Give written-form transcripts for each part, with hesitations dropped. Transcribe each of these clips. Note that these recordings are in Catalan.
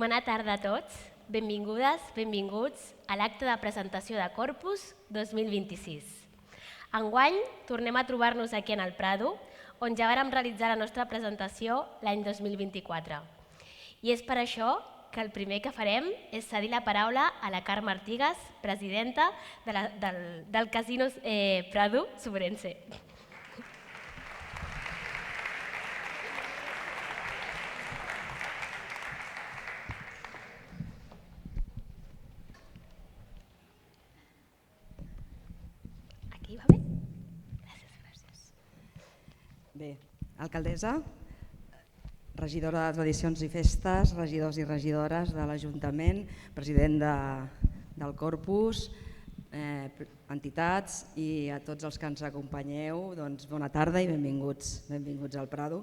Bona tarda a tots, benvingudes, benvinguts a l'acte de presentació de Corpus 2026. Enguany tornem a trobar-nos aquí en el Prado, on ja vàrem realitzar la nostra presentació l'any 2024. I és per això que el primer que farem és cedir la paraula a la Carme Artigas, presidenta del Casino Prado Sobrense. Aquí va bé? Gràcies. Bé, alcaldessa, regidora de Tradicions i Festes, regidors i regidores de l'Ajuntament, president del Corpus, entitats i a tots els que ens acompanyeu, doncs bona tarda i benvinguts al Prado.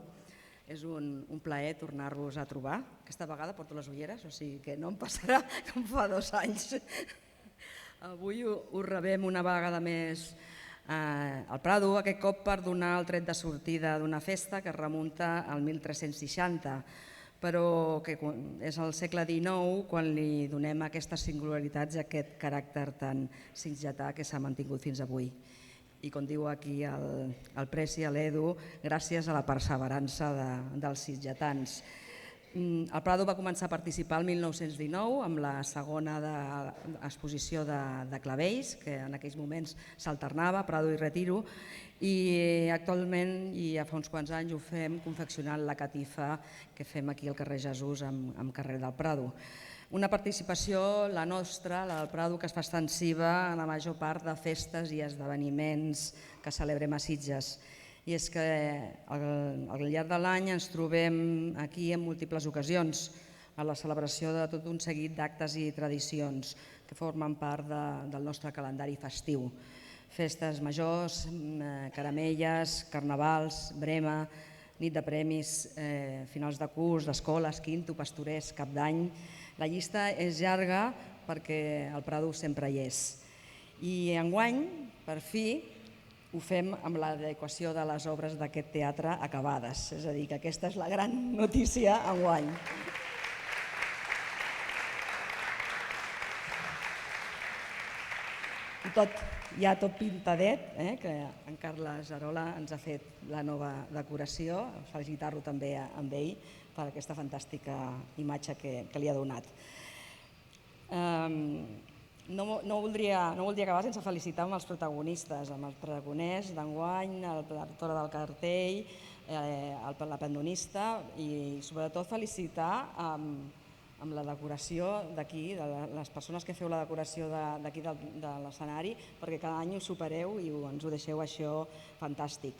És un plaer tornar-vos a trobar. Aquesta vegada porto les ulleres, o sigui que no em passarà com fa 2 anys. Avui us rebem una vegada més al Prado, aquest cop per donar el tret de sortida d'una festa que es remunta al 1360, però que és al segle XIX quan li donem aquestes singularitats i aquest caràcter tan sitgetà que s'ha mantingut fins avui. I com diu aquí el Preci, l'Edu, gràcies a la perseverança dels sitgetans. El Prado va començar a participar el 1919 amb la segona exposició de clavells, que en aquells moments s'alternava, Prado i Retiro, i actualment, i fa uns quants anys, ho fem confeccionant la catifa que fem aquí al carrer Jesús amb carrer del Prado. Una participació, la nostra, la del Prado, que es fa extensiva a la major part de festes i esdeveniments que celebrem a Sitges. I és que al llarg de l'any ens trobem aquí en múltiples ocasions a la celebració de tot un seguit d'actes i tradicions que formen part del nostre calendari festiu. Festes majors, caramelles, carnavals, brema, nit de premis, finals de curs, d'escoles, quinto, pastorers, cap d'any. La llista és llarga perquè el Prado sempre hi és. I enguany, per fi, ho fem amb l'adequació de les obres d'aquest teatre acabades. És a dir, que aquesta és la gran notícia enguany. Ja tot pintadet, que en Carles Arola ens ha fet la nova decoració. Felicitar-lo també amb ell per aquesta fantàstica imatge que li ha donat. No voldria acabar sense felicitar els protagonistes, amb el pregoners d'enguany, l'autora del cartell, la pendonista i sobretot felicitar amb la decoració d'aquí, de les persones que feu la decoració d'aquí de l'escenari, perquè cada any ho supereu i ens ho deixeu això fantàstic.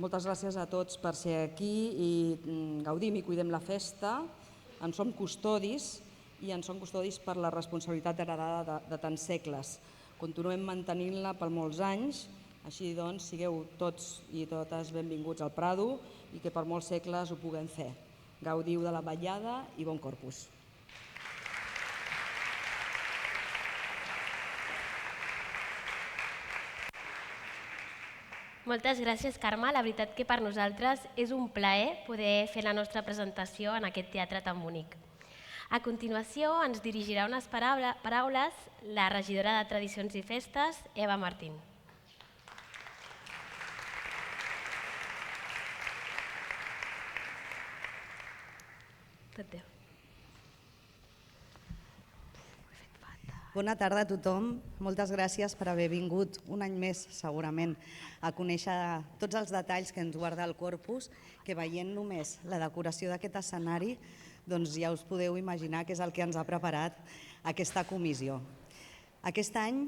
Moltes gràcies a tots per ser aquí i gaudim i cuidem la festa, en som custodis i en som custodis per la responsabilitat heredada de tants segles. Continuem mantenint-la per molts anys, així doncs sigueu tots i totes benvinguts al Prado i que per molts segles ho puguem fer. Gaudiu de la vetllada i bon Corpus. Moltes gràcies, Carme. La veritat que per nosaltres és un plaer poder fer la nostra presentació en aquest teatre tan bonic. A continuació ens dirigirà unes paraules la regidora de Tradicions i Festes, Eva Martín. Tot teu. Bona tarda a tothom. Moltes gràcies per haver vingut un any més, segurament, a conèixer tots els detalls que ens guarda el Corpus, que veient només la decoració d'aquest escenari, doncs ja us podeu imaginar què és el que ens ha preparat aquesta comissió. Aquest any,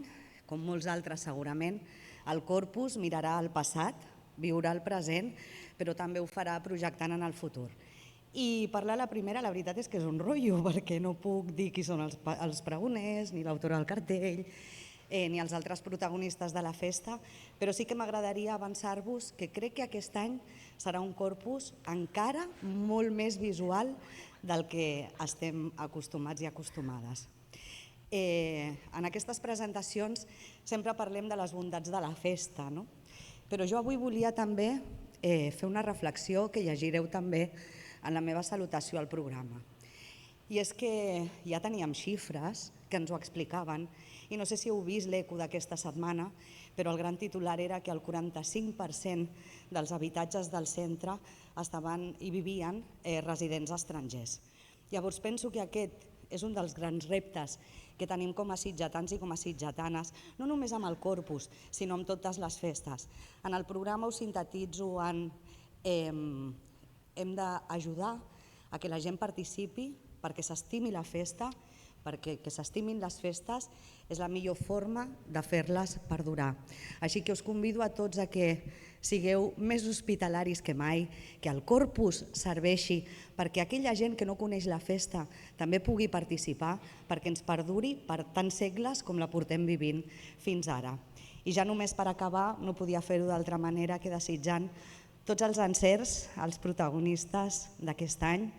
com molts altres segurament, el Corpus mirarà al passat, viurà el present, però també ho farà projectant en el futur. I parlar la primera, la veritat és que és un rotllo, perquè no puc dir qui són els pregoners, ni l'autora del cartell, ni els altres protagonistes de la festa, però sí que m'agradaria avançar-vos que crec que aquest any serà un Corpus encara molt més visual del que estem acostumats i acostumades. En aquestes presentacions sempre parlem de les bondats de la festa, però jo avui volia també fer una reflexió que llegireu també en la meva salutació al programa. I és que ja teníem xifres que ens ho explicaven i no sé si heu vist l'eco d'aquesta setmana, però el gran titular era que el 45% dels habitatges del centre estaven i vivien residents estrangers. Llavors penso que aquest és un dels grans reptes que tenim com a sitgetans i com a sitgetanes, no només amb el Corpus, sinó amb totes les festes. En el programa ho sintetitzo en hem d'ajudar a que la gent participi perquè s'estimi la festa, perquè que s'estimin les festes és la millor forma de fer-les perdurar. Així que us convido a tots a que sigueu més hospitalaris que mai, que el Corpus serveixi perquè aquella gent que no coneix la festa també pugui participar, perquè ens perduri per tants segles com la portem vivint fins ara. I ja només per acabar, no podia fer-ho d'altra manera que desitjant tots els encerts als protagonistes d'aquest any,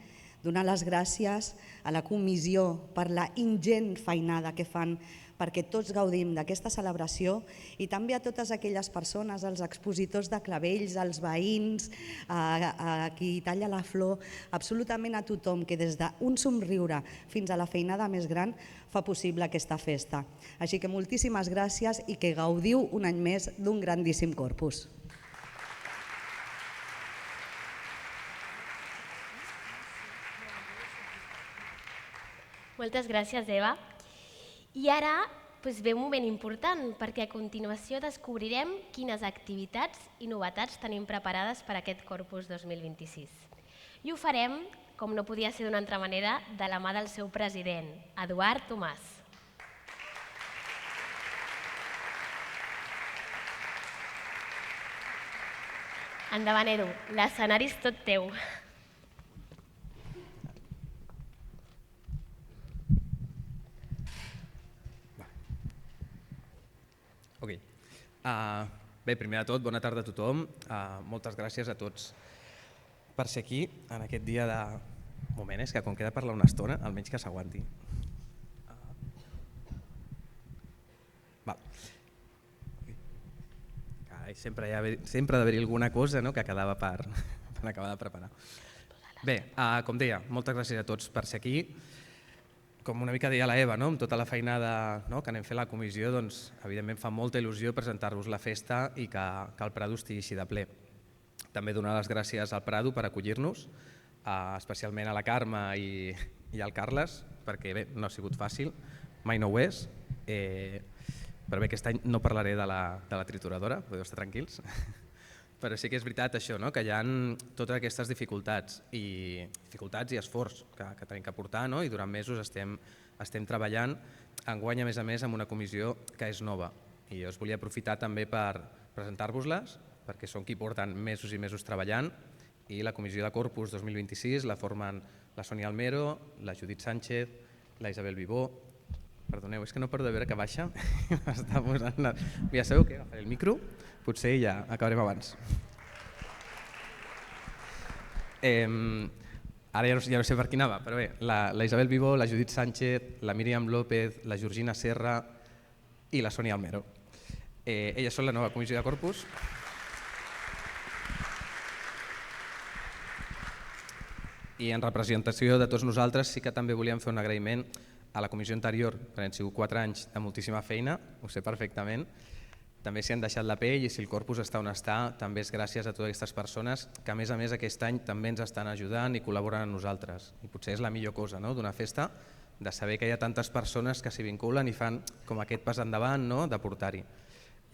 donar les gràcies a la comissió per la ingent feinada que fan perquè tots gaudim d'aquesta celebració i també a totes aquelles persones, als expositors de clavells, als veïns, a qui talla la flor, absolutament a tothom que des d'un somriure fins a la feinada més gran fa possible aquesta festa. Així que moltíssimes gràcies i que gaudiu un any més d'un grandíssim Corpus. Moltes gràcies, Eva. I ara ve un moment important, perquè a continuació descobrirem quines activitats i novetats tenim preparades per a aquest Corpus 2026. I ho farem, com no podia ser d'una altra manera, de la mà del seu president, Eduard Tomàs. Endavant, Edu, l'escenari és tot teu. Bé, primer de tot, bona tarda a tothom. Moltes gràcies a tots per ser aquí en aquest dia de... Un moment, és que com queda parlar una estona, almenys que s'aguanti. Sempre ha d'haver-hi alguna cosa que quedava per acabar de preparar. Bé, com deia, moltes gràcies a tots per ser aquí. Com una mica deia la Eva, amb tota la feinada que anem fent a la comissió, doncs evidentment fa molta il·lusió presentar-vos la festa i que el Prado estigui així de ple. També donar les gràcies al Prado per acollir-nos, especialment a la Carme i al Carles, perquè bé, no ha sigut fàcil, mai no ho és, però bé, aquest any no parlaré de la trituradora, podeu estar tranquils. Però sí que és veritat això, que hi ha totes aquestes dificultats i esforç que tenim que portar i durant mesos estem treballant. Enguany, a més, amb una comissió que és nova i jo us volia aprofitar també per presentar-vos-les perquè són qui porten mesos i mesos treballant i la comissió de Corpus 2026 la formen la Sònia Almero, la Judit Sánchez, la Isabel Vivó. Perdoneu, és que no paro de veure que baixa. Ja sabeu que agafaré el micro, potser ja acabarem abans. Ara ja no sé per qui anava, però bé, la Isabel Vivó, la Judit Sánchez, la Míriam López, la Georgina Serra i la Sònia Almero. Elles són la nova comissió de Corpus. I en representació de tots nosaltres sí que també volíem fer un agraïment a la comissió anterior, perquè han sigut 4 anys de moltíssima feina, ho sé perfectament. També s'hi han deixat la pell i si el Corpus està on està, també és gràcies a totes aquestes persones que a més aquest any també ens estan ajudant i col·laboren amb nosaltres. I potser és la millor cosa d'una festa, de saber que hi ha tantes persones que s'hi vinculen i fan com aquest pas endavant de portar-hi.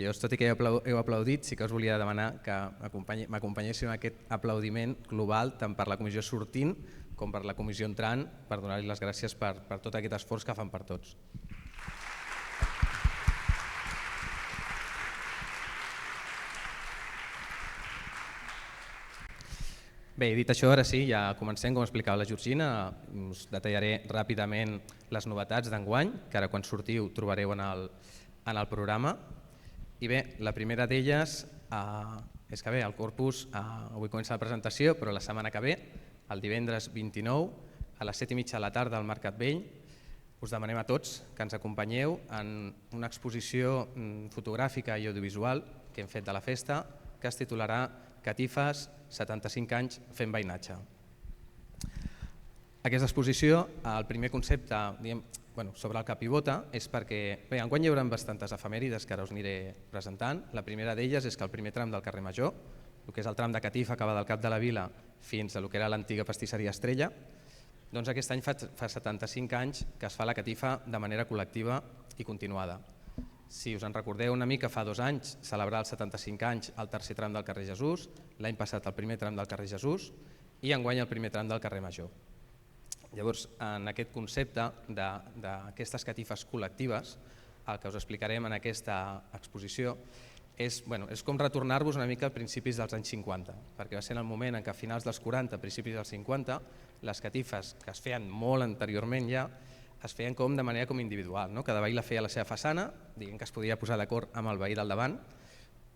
Llavors, tot i que heu aplaudit, sí que us volia demanar que m'acompanyéssiu en aquest aplaudiment global tant per la comissió sortint com per la comissió entrant, per donar-li les gràcies per tot aquest esforç que fan per tots. Bé, dit això, ara sí, ja comencem, com explicava la Georgina, us detallaré ràpidament les novetats d'enguany, que ara quan sortiu trobareu en el programa. I bé, la primera d'elles és que bé, el Corpus, avui comença la presentació, però la setmana que ve, el divendres 29, a les 7:30 de la tarda al Mercat Vell, us demanem a tots que ens acompanyeu en una exposició fotogràfica i audiovisual que hem fet de la festa, que es titularà Catifes, 75 anys fent veïnatge. Aquesta exposició, el primer concepte sobre el que pivota és perquè enguany hi haurà bastantes efemèrides que ara us aniré presentant. La primera d'elles és que el primer tram del carrer Major, el que és el tram de Catifa que va del Cap de la Vila fins a el que era l'antiga pastisseria Estrella, doncs aquest any fa 75 anys que es fa la catifa de manera col·lectiva i continuada. Si us en recordeu una mica, fa 2 anys celebrar els 75 anys el tercer tram del carrer Jesús, l'any passat el primer tram del carrer Jesús i enguany el primer tram del carrer Major. Llavors, en aquest concepte d'aquestes catifes col·lectives, el que us explicarem en aquesta exposició és com retornar-vos una mica a principis dels anys 50, perquè va ser en el moment en què a finals dels 40, principis dels 50, les catifes que es feien molt anteriorment ja, es feien de manera individual. Cada veí la feia a la seva façana, diguem que es podia posar d'acord amb el veí del davant,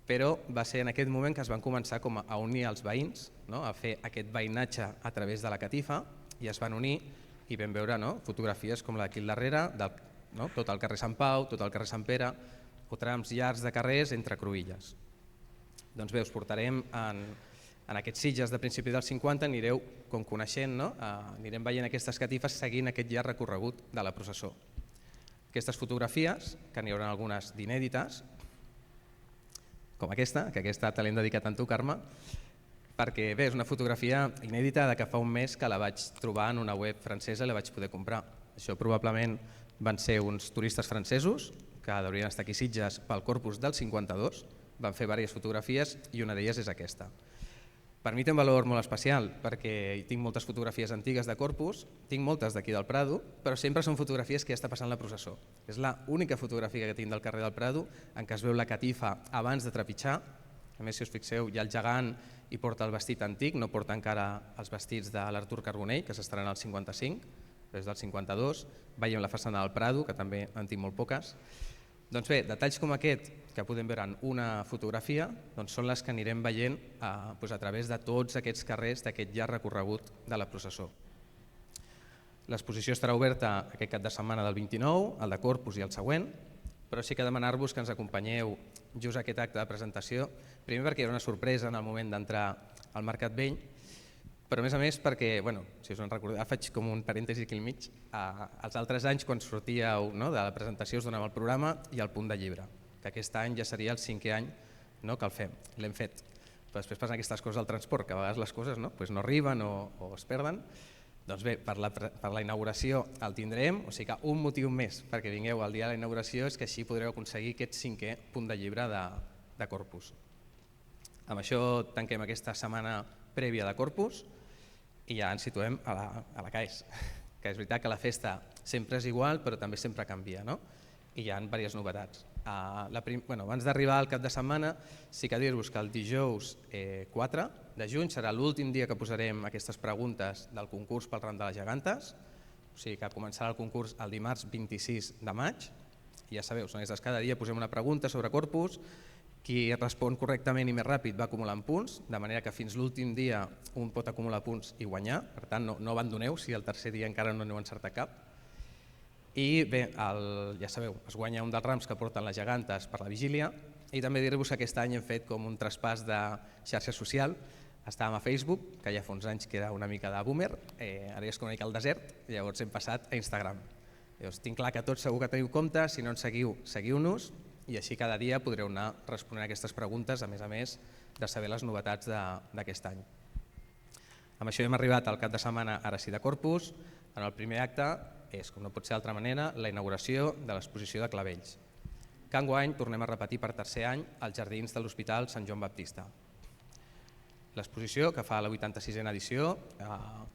però va ser en aquest moment que es van començar a unir els veïns, a fer aquest veïnatge a través de la catifa, i es van unir i vam veure fotografies com la d'aquí al darrere, tot el carrer Sant Pau, tot el carrer Sant Pere, o trams llargs de carrers entre cruïlles. Doncs bé, us portarem en aquests Sitges de principi dels 50, anireu com coneixent, anirem veient aquestes catifes seguint aquest llarg recorregut de la processó. Aquestes fotografies, que n'hi haurà algunes d'inèdites, com aquesta, que aquesta te l'hem dedicat a tu, Carme, perquè bé, és una fotografia inèdita de que fa un mes que la vaig trobar en una web francesa i la vaig poder comprar. Això probablement van ser uns turistes francesos que deurien estar aquí a Sitges pel Corpus del 52, van fer diverses fotografies i una d'elles és aquesta. Per mi té un valor molt especial perquè tinc moltes fotografies antigues de Corpus, tinc moltes d'aquí del Prado, però sempre són fotografies que ja està passant la processó. És l'única fotografia que tinc del carrer del Prado en què es veu la catifa abans de trepitjar. A més, si us fixeu, hi ha el gegant i porta el vestit antic, no porta encara els vestits de l'Artur Carbonell, que s'estaran al 55, des del 52. Veiem la façana del Prado, que també en tinc molt poques. Doncs bé, detalls com aquest, que podem veure en una fotografia, són les que anirem veient a través de tots aquests carrers d'aquest llarg recorregut de la processó. L'exposició estarà oberta aquest cap de setmana del 29, el de Corpus i el següent, però sí que demanar-vos que ens acompanyeu just a aquest acte de presentació, primer perquè hi ha una sorpresa en el moment d'entrar al Mercat Vell, però a més perquè, si us en recordeu, faig com un parèntesi aquí al mig, els altres anys quan sortíeu de la presentació us donava el programa i el punt de llibre, que aquest any ja seria el 5è any que el fem, l'hem fet. Però després passen aquestes coses al transport, que a vegades les coses no arriben o es perden. Doncs bé, per la inauguració el tindrem, o sigui que un motiu més perquè vingueu el dia de la inauguració és que així podreu aconseguir aquest 5è punt de llibre de Corpus. Amb això tanquem aquesta setmana prèvia de Corpus i ja ens situem a la CAES, que és veritat que la festa sempre és igual però també sempre canvia, i hi ha diverses novetats. Abans d'arribar al cap de setmana, sí que dir-vos que el dijous 4 de juny serà l'últim dia que posarem aquestes preguntes del concurs pel ram de les gegantes, o sigui que començarà el concurs el dimarts 26 de maig, i ja sabeu, cada dia posem una pregunta sobre Corpus, qui respon correctament i més ràpid va acumulant punts, de manera que fins l'últim dia un pot acumular punts i guanyar, per tant no abandoneu si el tercer dia encara no n'heu encertat cap. I bé, ja sabeu, es guanya un dels rams que porten les gegantes per la vigília i també dir-vos que aquest any hem fet com un traspàs de xarxa social. Estàvem a Facebook, que ja fa uns anys que era una mica de boomer, ara ja és com una mica al desert, llavors hem passat a Instagram. Llavors, tinc clar que tots segur que teniu compte, si no ens seguiu, seguiu-nos i així cada dia podreu anar responent aquestes preguntes, a més de saber les novetats d'aquest any. Amb això hem arribat al cap de setmana, ara sí, de Corpus. En el primer acte és, com no pot ser d'altra manera, la inauguració de l'exposició de clavells, que enguany tornem a repetir per tercer any als jardins de l'Hospital Sant Joan Baptista. L'exposició, que fa la 86a edició,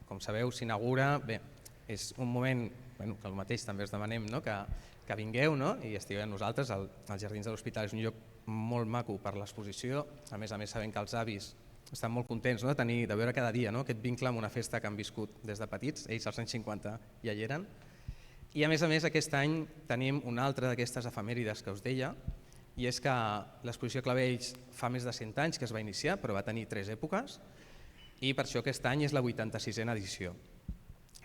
com sabeu, s'inaugura, bé, és un moment que el mateix també us demanem que vingueu i estigueu amb nosaltres. Els jardins de l'Hospital és un lloc molt maco per l'exposició, a més sabent que els avis estan molt contents de veure cada dia aquest vincle amb una festa que han viscut des de petits, ells als anys 50 ja hi eren. I a més aquest any tenim una altra d'aquestes efemèrides que us deia, i és que l'exposició Clavells fa més de 100 anys que es va iniciar, però va tenir 3 èpoques, i per això aquest any és la 86a edició.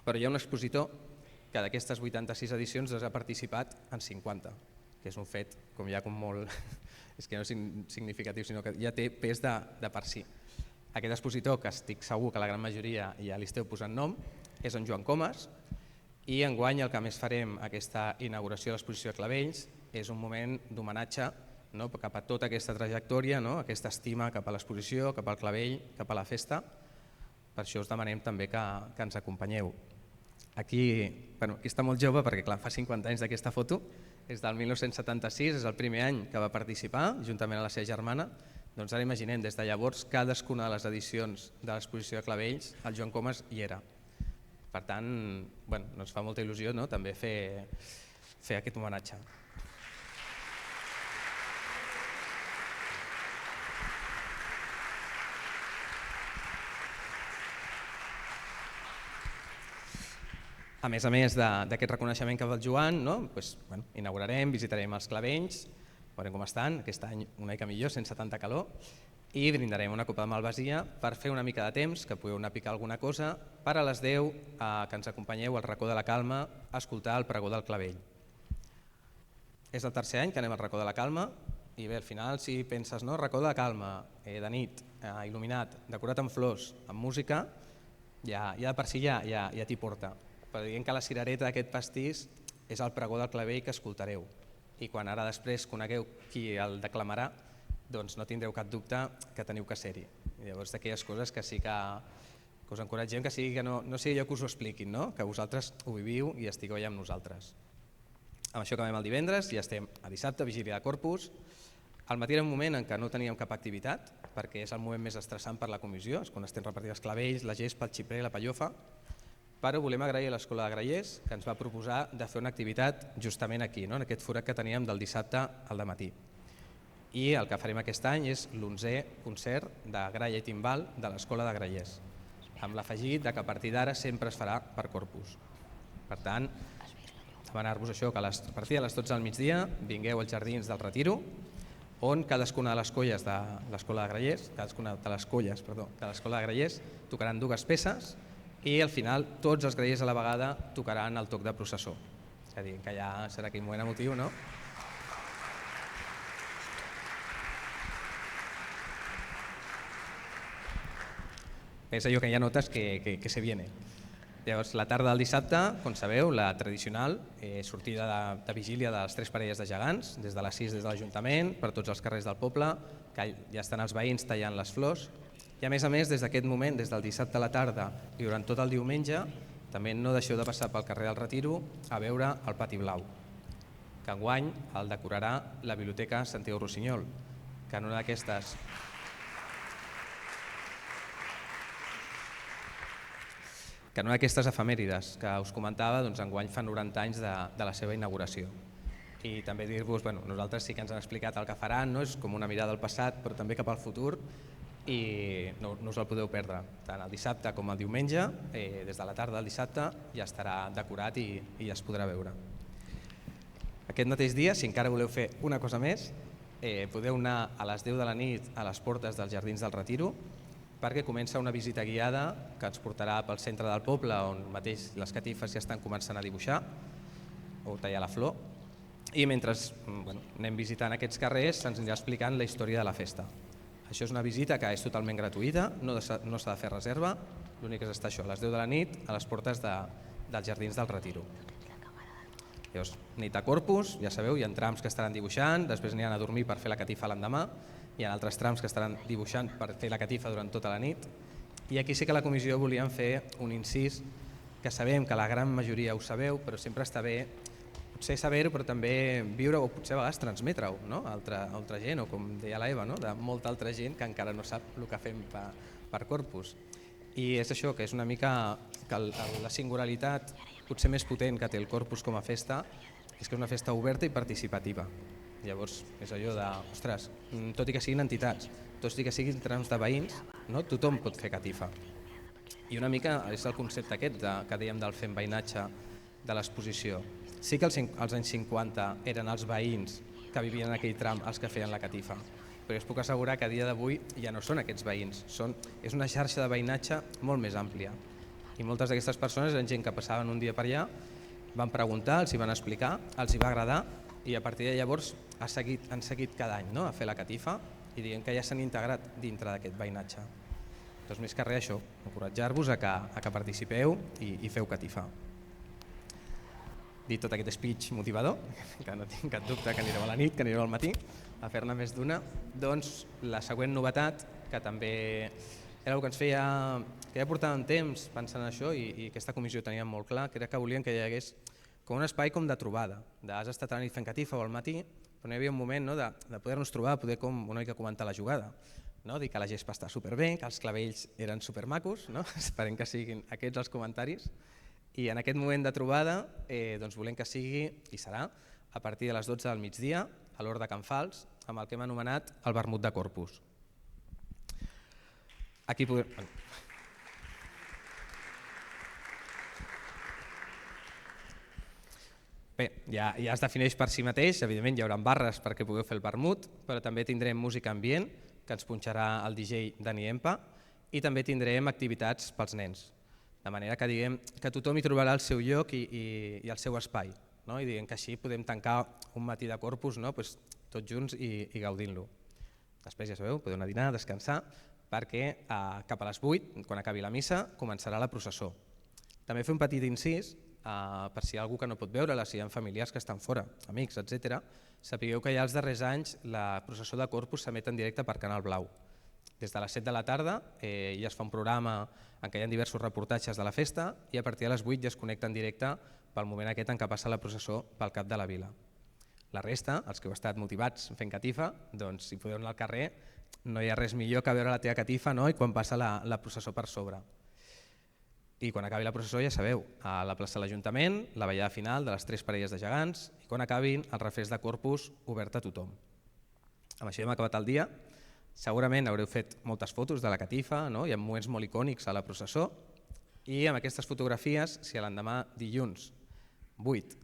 Però hi ha un expositor que d'aquestes 86 edicions ha participat en 50, que és un fet molt, és que no és significatiu, sinó que ja té pes de per si. Aquest expositor, que estic segur que la gran majoria ja li esteu posant nom, és en Joan Comas, i enguany el que més farem aquesta inauguració de l'exposició de Clavells és un moment d'homenatge cap a tota aquesta trajectòria, aquesta estima cap a l'exposició, cap al clavell, cap a la festa. Per això us demanem també que ens acompanyeu. Aquí està molt jove perquè fa 50 anys d'aquesta foto, és del 1976, és el primer any que va participar juntament amb la seva germana. Doncs ara imaginem, des de llavors, cadascuna de les edicions de l'exposició de Clavells, el Joan Comas hi era. Per tant, ens fa molta il·lusió també fer aquest homenatge. A més d'aquest reconeixement cap al Joan, inaugurarem, visitarem els Clavells, veurem com estan, aquest any una mica millor, sense tanta calor, i brindarem una copa de malvasia per fer una mica de temps, que pugueu anar a picar alguna cosa, per a les 10 que ens acompanyeu al Racó de la Calma a escoltar el pregó del Clavell. És el tercer any que anem al Racó de la Calma i bé, al final si penses, Racó de la Calma, de nit, il·luminat, decorat amb flors, amb música, ja de per si ja t'hi porta. Però diguem que la cirereta d'aquest pastís és el pregó del Clavell que escoltareu i quan ara després conegueu qui el declamarà, doncs no tindreu cap dubte que teniu que ser-hi. Llavors d'aquelles coses que sí que us encoratgem, que sigui que no sigui jo que us ho expliquin, que vosaltres ho viviu i estigueu allà amb nosaltres. Amb això acabem el divendres, ja estem a dissabte, vigília de Corpus. Al matí era un moment en què no teníem cap activitat, perquè és el moment més estressant per la comissió, és quan estem repartint els clavells, la gespa, el xiprer, la pellofa, però volem agrair a l'Escola de Grallers que ens va proposar de fer una activitat justament aquí, en aquest forat que teníem del dissabte al dematí. I el que farem aquest any és l'11è concert de gralla i timbal de l'Escola de Grallers, amb l'afegit que a partir d'ara sempre es farà per Corpus. Per tant, demanar-vos això, que a partir de les 12 del migdia vingueu als Jardins del Retiro, on cadascuna de les colles de l'Escola de Grallers, de l'Escola de Grallers tocaran dues peces i al final tots els grallers a la vegada tocaran el toc de processó. És a dir, que ja serà aquell moment emotiu, no? És allò que ja notes que se viene. Llavors, la tarda del dissabte, com sabeu, la tradicional sortida de vigília de les 3 parelles de gegants, des de les 6 des de l'Ajuntament, per tots els carrers del poble, que ja estan els veïns tallant les flors. I a més, des d'aquest moment, des del dissabte a la tarda i durant tot el diumenge, també no deixeu de passar pel carrer del Retiro a veure el Pati Blau, que enguany el decorarà la Biblioteca Santiago Rossinyol, que en una d'aquestes efemèrides que us comentava, enguany fa 90 anys de la seva inauguració. I també dir-vos, nosaltres sí que ens han explicat el que faran, és com una mirada al passat però també cap al futur i no us el podeu perdre. Tant el dissabte com el diumenge, des de la tarda del dissabte ja estarà decorat i ja es podrà veure. Aquest mateix dia, si encara voleu fer una cosa més, podeu anar a les 10 de la nit a les portes dels Jardins del Retiro perquè comença una visita guiada que ens portarà pel centre del poble on mateix les catifes ja estan començant a dibuixar o tallar la flor i mentre anem visitant aquests carrers se'ns anirà explicant la història de la festa. Això és una visita que és totalment gratuïta, no s'ha de fer reserva, l'únic és estar a les 10 de la nit a les portes dels Jardins del Retiro. Llavors, nit de Corpus, ja sabeu, hi ha trams que estaran dibuixant, després aniran a dormir per fer la catifa l'endemà, hi ha altres trams que estaran dibuixant per fer la catifa durant tota la nit i aquí sí que la comissió volíem fer un incís que sabem que la gran majoria ho sabeu, però sempre està bé potser saber-ho però també viure o potser a vegades transmetre-ho a altra gent o com deia l'Eva, de molta altra gent que encara no sap el que fem per Corpus. I és això, que és una mica que la singularitat potser més potent que té el Corpus com a festa és que és una festa oberta i participativa. Llavors és allò de, ostres, tot i que siguin entitats, tot i que siguin trams de veïns, tothom pot fer catifa. I una mica és el concepte aquest que dèiem del fem veïnatge de l'exposició. Sí que als anys 50 eren els veïns que vivien en aquell tram els que feien la catifa, però us puc assegurar que a dia d'avui ja no són aquests veïns, és una xarxa de veïnatge molt més àmplia. I moltes d'aquestes persones eren gent que passaven un dia per allà, van preguntar, els hi van explicar, els hi va agradar i a partir de llavors han seguit cada any a fer la catifa i diguem que ja s'han integrat dintre d'aquest veïnatge. Doncs més que res això, encoratjar-vos a que participeu i feu catifa. Dit tot aquest speech motivador, que no tinc cap dubte que anireu a la nit, que anireu al matí a fer-ne més d'una, doncs la següent novetat, que també era el que ens feia, que ja portàvem temps pensant en això i aquesta comissió tenia molt clar, que era que volien que hi hagués com un espai com de trobada, has estat a la nit fent catifa o al matí, però no hi havia un moment de poder-nos trobar, poder com una mica comentar la jugada, dir que la gespa està superbé, que els clavells eren supermacos, esperem que siguin aquests els comentaris. I en aquest moment de trobada volem que sigui, i serà, a partir de les 12 del migdia, a l'hort de Can Fals, amb el que hem anomenat el vermut de Corpus. Aquí podem... Bé, ja es defineix per si mateix, evidentment hi haurà barres perquè pugueu fer el vermut, però també tindrem música ambient, que ens punxarà el DJ Dani Empa, i també tindrem activitats pels nens. De manera que diguem que tothom hi trobarà el seu lloc i el seu espai, i diguem que així podem tancar un matí de Corpus tots junts i gaudint-lo. Després, ja sabeu, podeu anar a dinar, descansar, perquè cap a les 8, quan acabi la missa, començarà la processó. També fer un petit incís, per si hi ha algú que no pot veure-la, si hi ha familiars que estan fora, amics, etc. Sapigueu que ja els darrers anys la processó de Corpus s'emet en directe per Canal Blau. Des de les 7 de la tarda ja es fa un programa en què hi ha diversos reportatges de la festa i a partir de les 8 ja es connecta en directe pel moment aquest en què passa la processó pel cap de la vila. La resta, els que heu estat motivats fent catifa, doncs si podeu anar al carrer no hi ha res millor que veure la teva catifa i quan passa la processó per sobre. I quan acabi la processó ja sabeu, a la plaça de l'Ajuntament, la ballada final de les 3 parelles de gegants i quan acabin el refresc de Corpus obert a tothom. Amb això hem acabat el dia. Segurament haureu fet moltes fotos de la catifa, hi ha moments molt icònics a la processó i amb aquestes fotografies, si l'endemà dilluns 8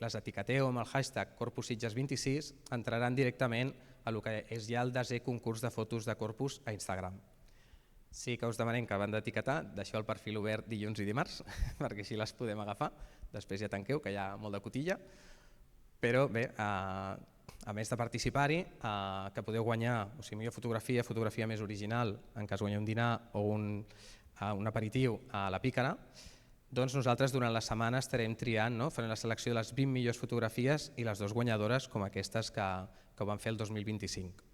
les etiqueteu amb el hashtag CorpusSitges26, entraran directament a el que és ja el 10è concurs de fotos de Corpus a Instagram. Sí que us demanem que abans d'etiquetar deixeu el perfil obert dilluns i dimarts, perquè així les podem agafar, després ja tanqueu, que hi ha molt de cotilla, però bé, a més de participar-hi, que podeu guanyar millor fotografia més original, en cas guanyeu un dinar o un aperitiu a la Pícara, doncs nosaltres durant la setmana estarem triant, farem la selecció de les 20 millors fotografies i les 2 guanyadores com aquestes que ho van fer el 2025.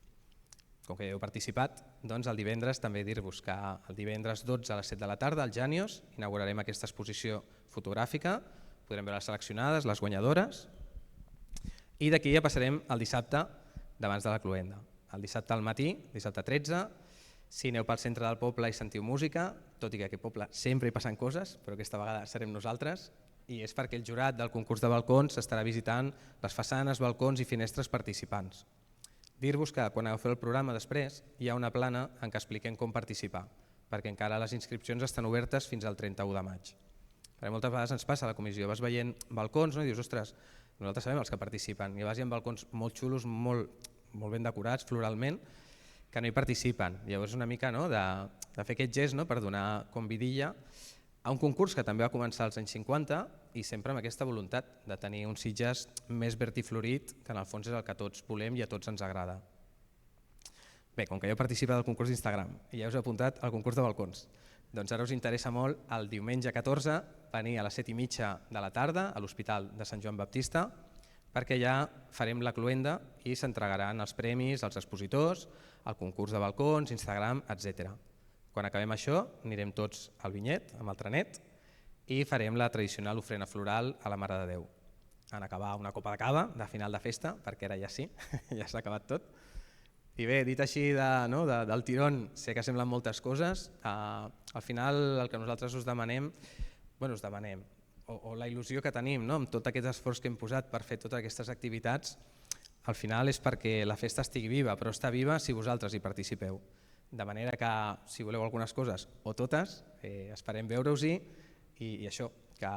Com que heu participat, doncs el divendres també dir-vos que el divendres 12 a les 7 de la tarda al Jànios inaugurarem aquesta exposició fotogràfica, podrem veure les seleccionades, les guanyadores, i d'aquí ja passarem al dissabte d'abans de la cloenda. El dissabte al matí, dissabte 13, si aneu pel centre del poble i sentiu música, tot i que a aquest poble sempre hi passen coses, però aquesta vegada serem nosaltres, i és perquè el jurat del concurs de balcons estarà visitant les façanes, balcons i finestres participants. Dir-vos que quan agafeu el programa després hi ha una plana en què expliquem com participar, perquè encara les inscripcions estan obertes fins al 31 de maig. Perquè moltes vegades ens passa a la comissió, vas veient balcons i dius, ostres, nosaltres sabem els que participen, i a vegades hi ha balcons molt xulos, molt ben decorats floralment, que no hi participen. Llavors una mica de fer aquest gest per donar com vidilla a un concurs que també va començar als anys 50 i sempre amb aquesta voluntat de tenir un Sitges més verd i florit, que en el fons és el que tots volem i a tots ens agrada. Bé, com que ja heu participat al concurs d'Instagram i ja us he apuntat al concurs de balcons, doncs ara us interessa molt el diumenge 14 venir a les 7:30 de la tarda a l'Hospital de Sant Joan Baptista, perquè ja farem la cloenda i s'entregaran els premis als expositors, al concurs de balcons, Instagram, etc. Quan acabem això anirem tots al vinyet amb el trenet i farem la tradicional ofrena floral a la Mare de Déu. En acabar una copa de cava de final de festa, perquè ara ja sí, ja s'ha acabat tot. I bé, dit així del tirón, sé que semblen moltes coses, al final el que nosaltres us demanem, o la il·lusió que tenim amb tot aquest esforç que hem posat per fer totes aquestes activitats, al final és perquè la festa estigui viva, però està viva si vosaltres hi participeu. De manera que si voleu algunes coses o totes, esperem veure-us-hi i això, que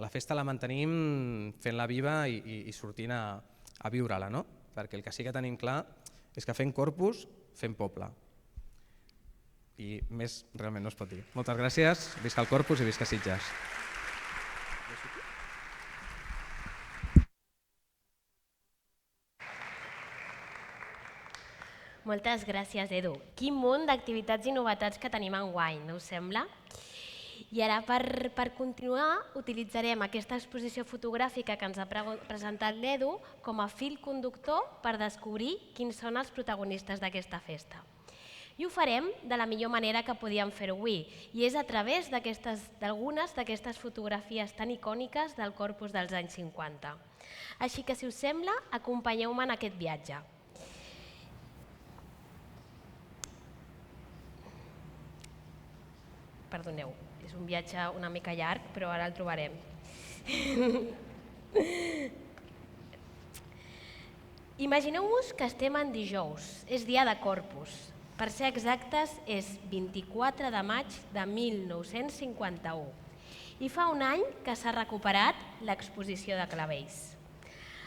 la festa la mantenim fent-la viva i sortint a viure-la, perquè el que sí que tenim clar és que fent Corpus fem poble. I més realment no es pot dir. Moltes gràcies, visca el Corpus i visca Sitges. Moltes gràcies, Edu. Quin munt d'activitats i novetats que tenim enguany, no us sembla? I ara, per continuar, utilitzarem aquesta exposició fotogràfica que ens ha presentat l'Edu com a fil conductor per descobrir quins són els protagonistes d'aquesta festa. I ho farem de la millor manera que podíem fer-ho avui, i és a través d'algunes d'aquestes fotografies tan icòniques del Corpus dels anys 50. Així que, si us sembla, acompanyeu-me en aquest viatge. Perdoneu, és un viatge una mica llarg, però ara el trobarem. Imagineu-vos que estem en dijous, és dia de Corpus. Per ser exactes, és 24 de maig de 1951 i fa un any que s'ha recuperat l'exposició de clavells.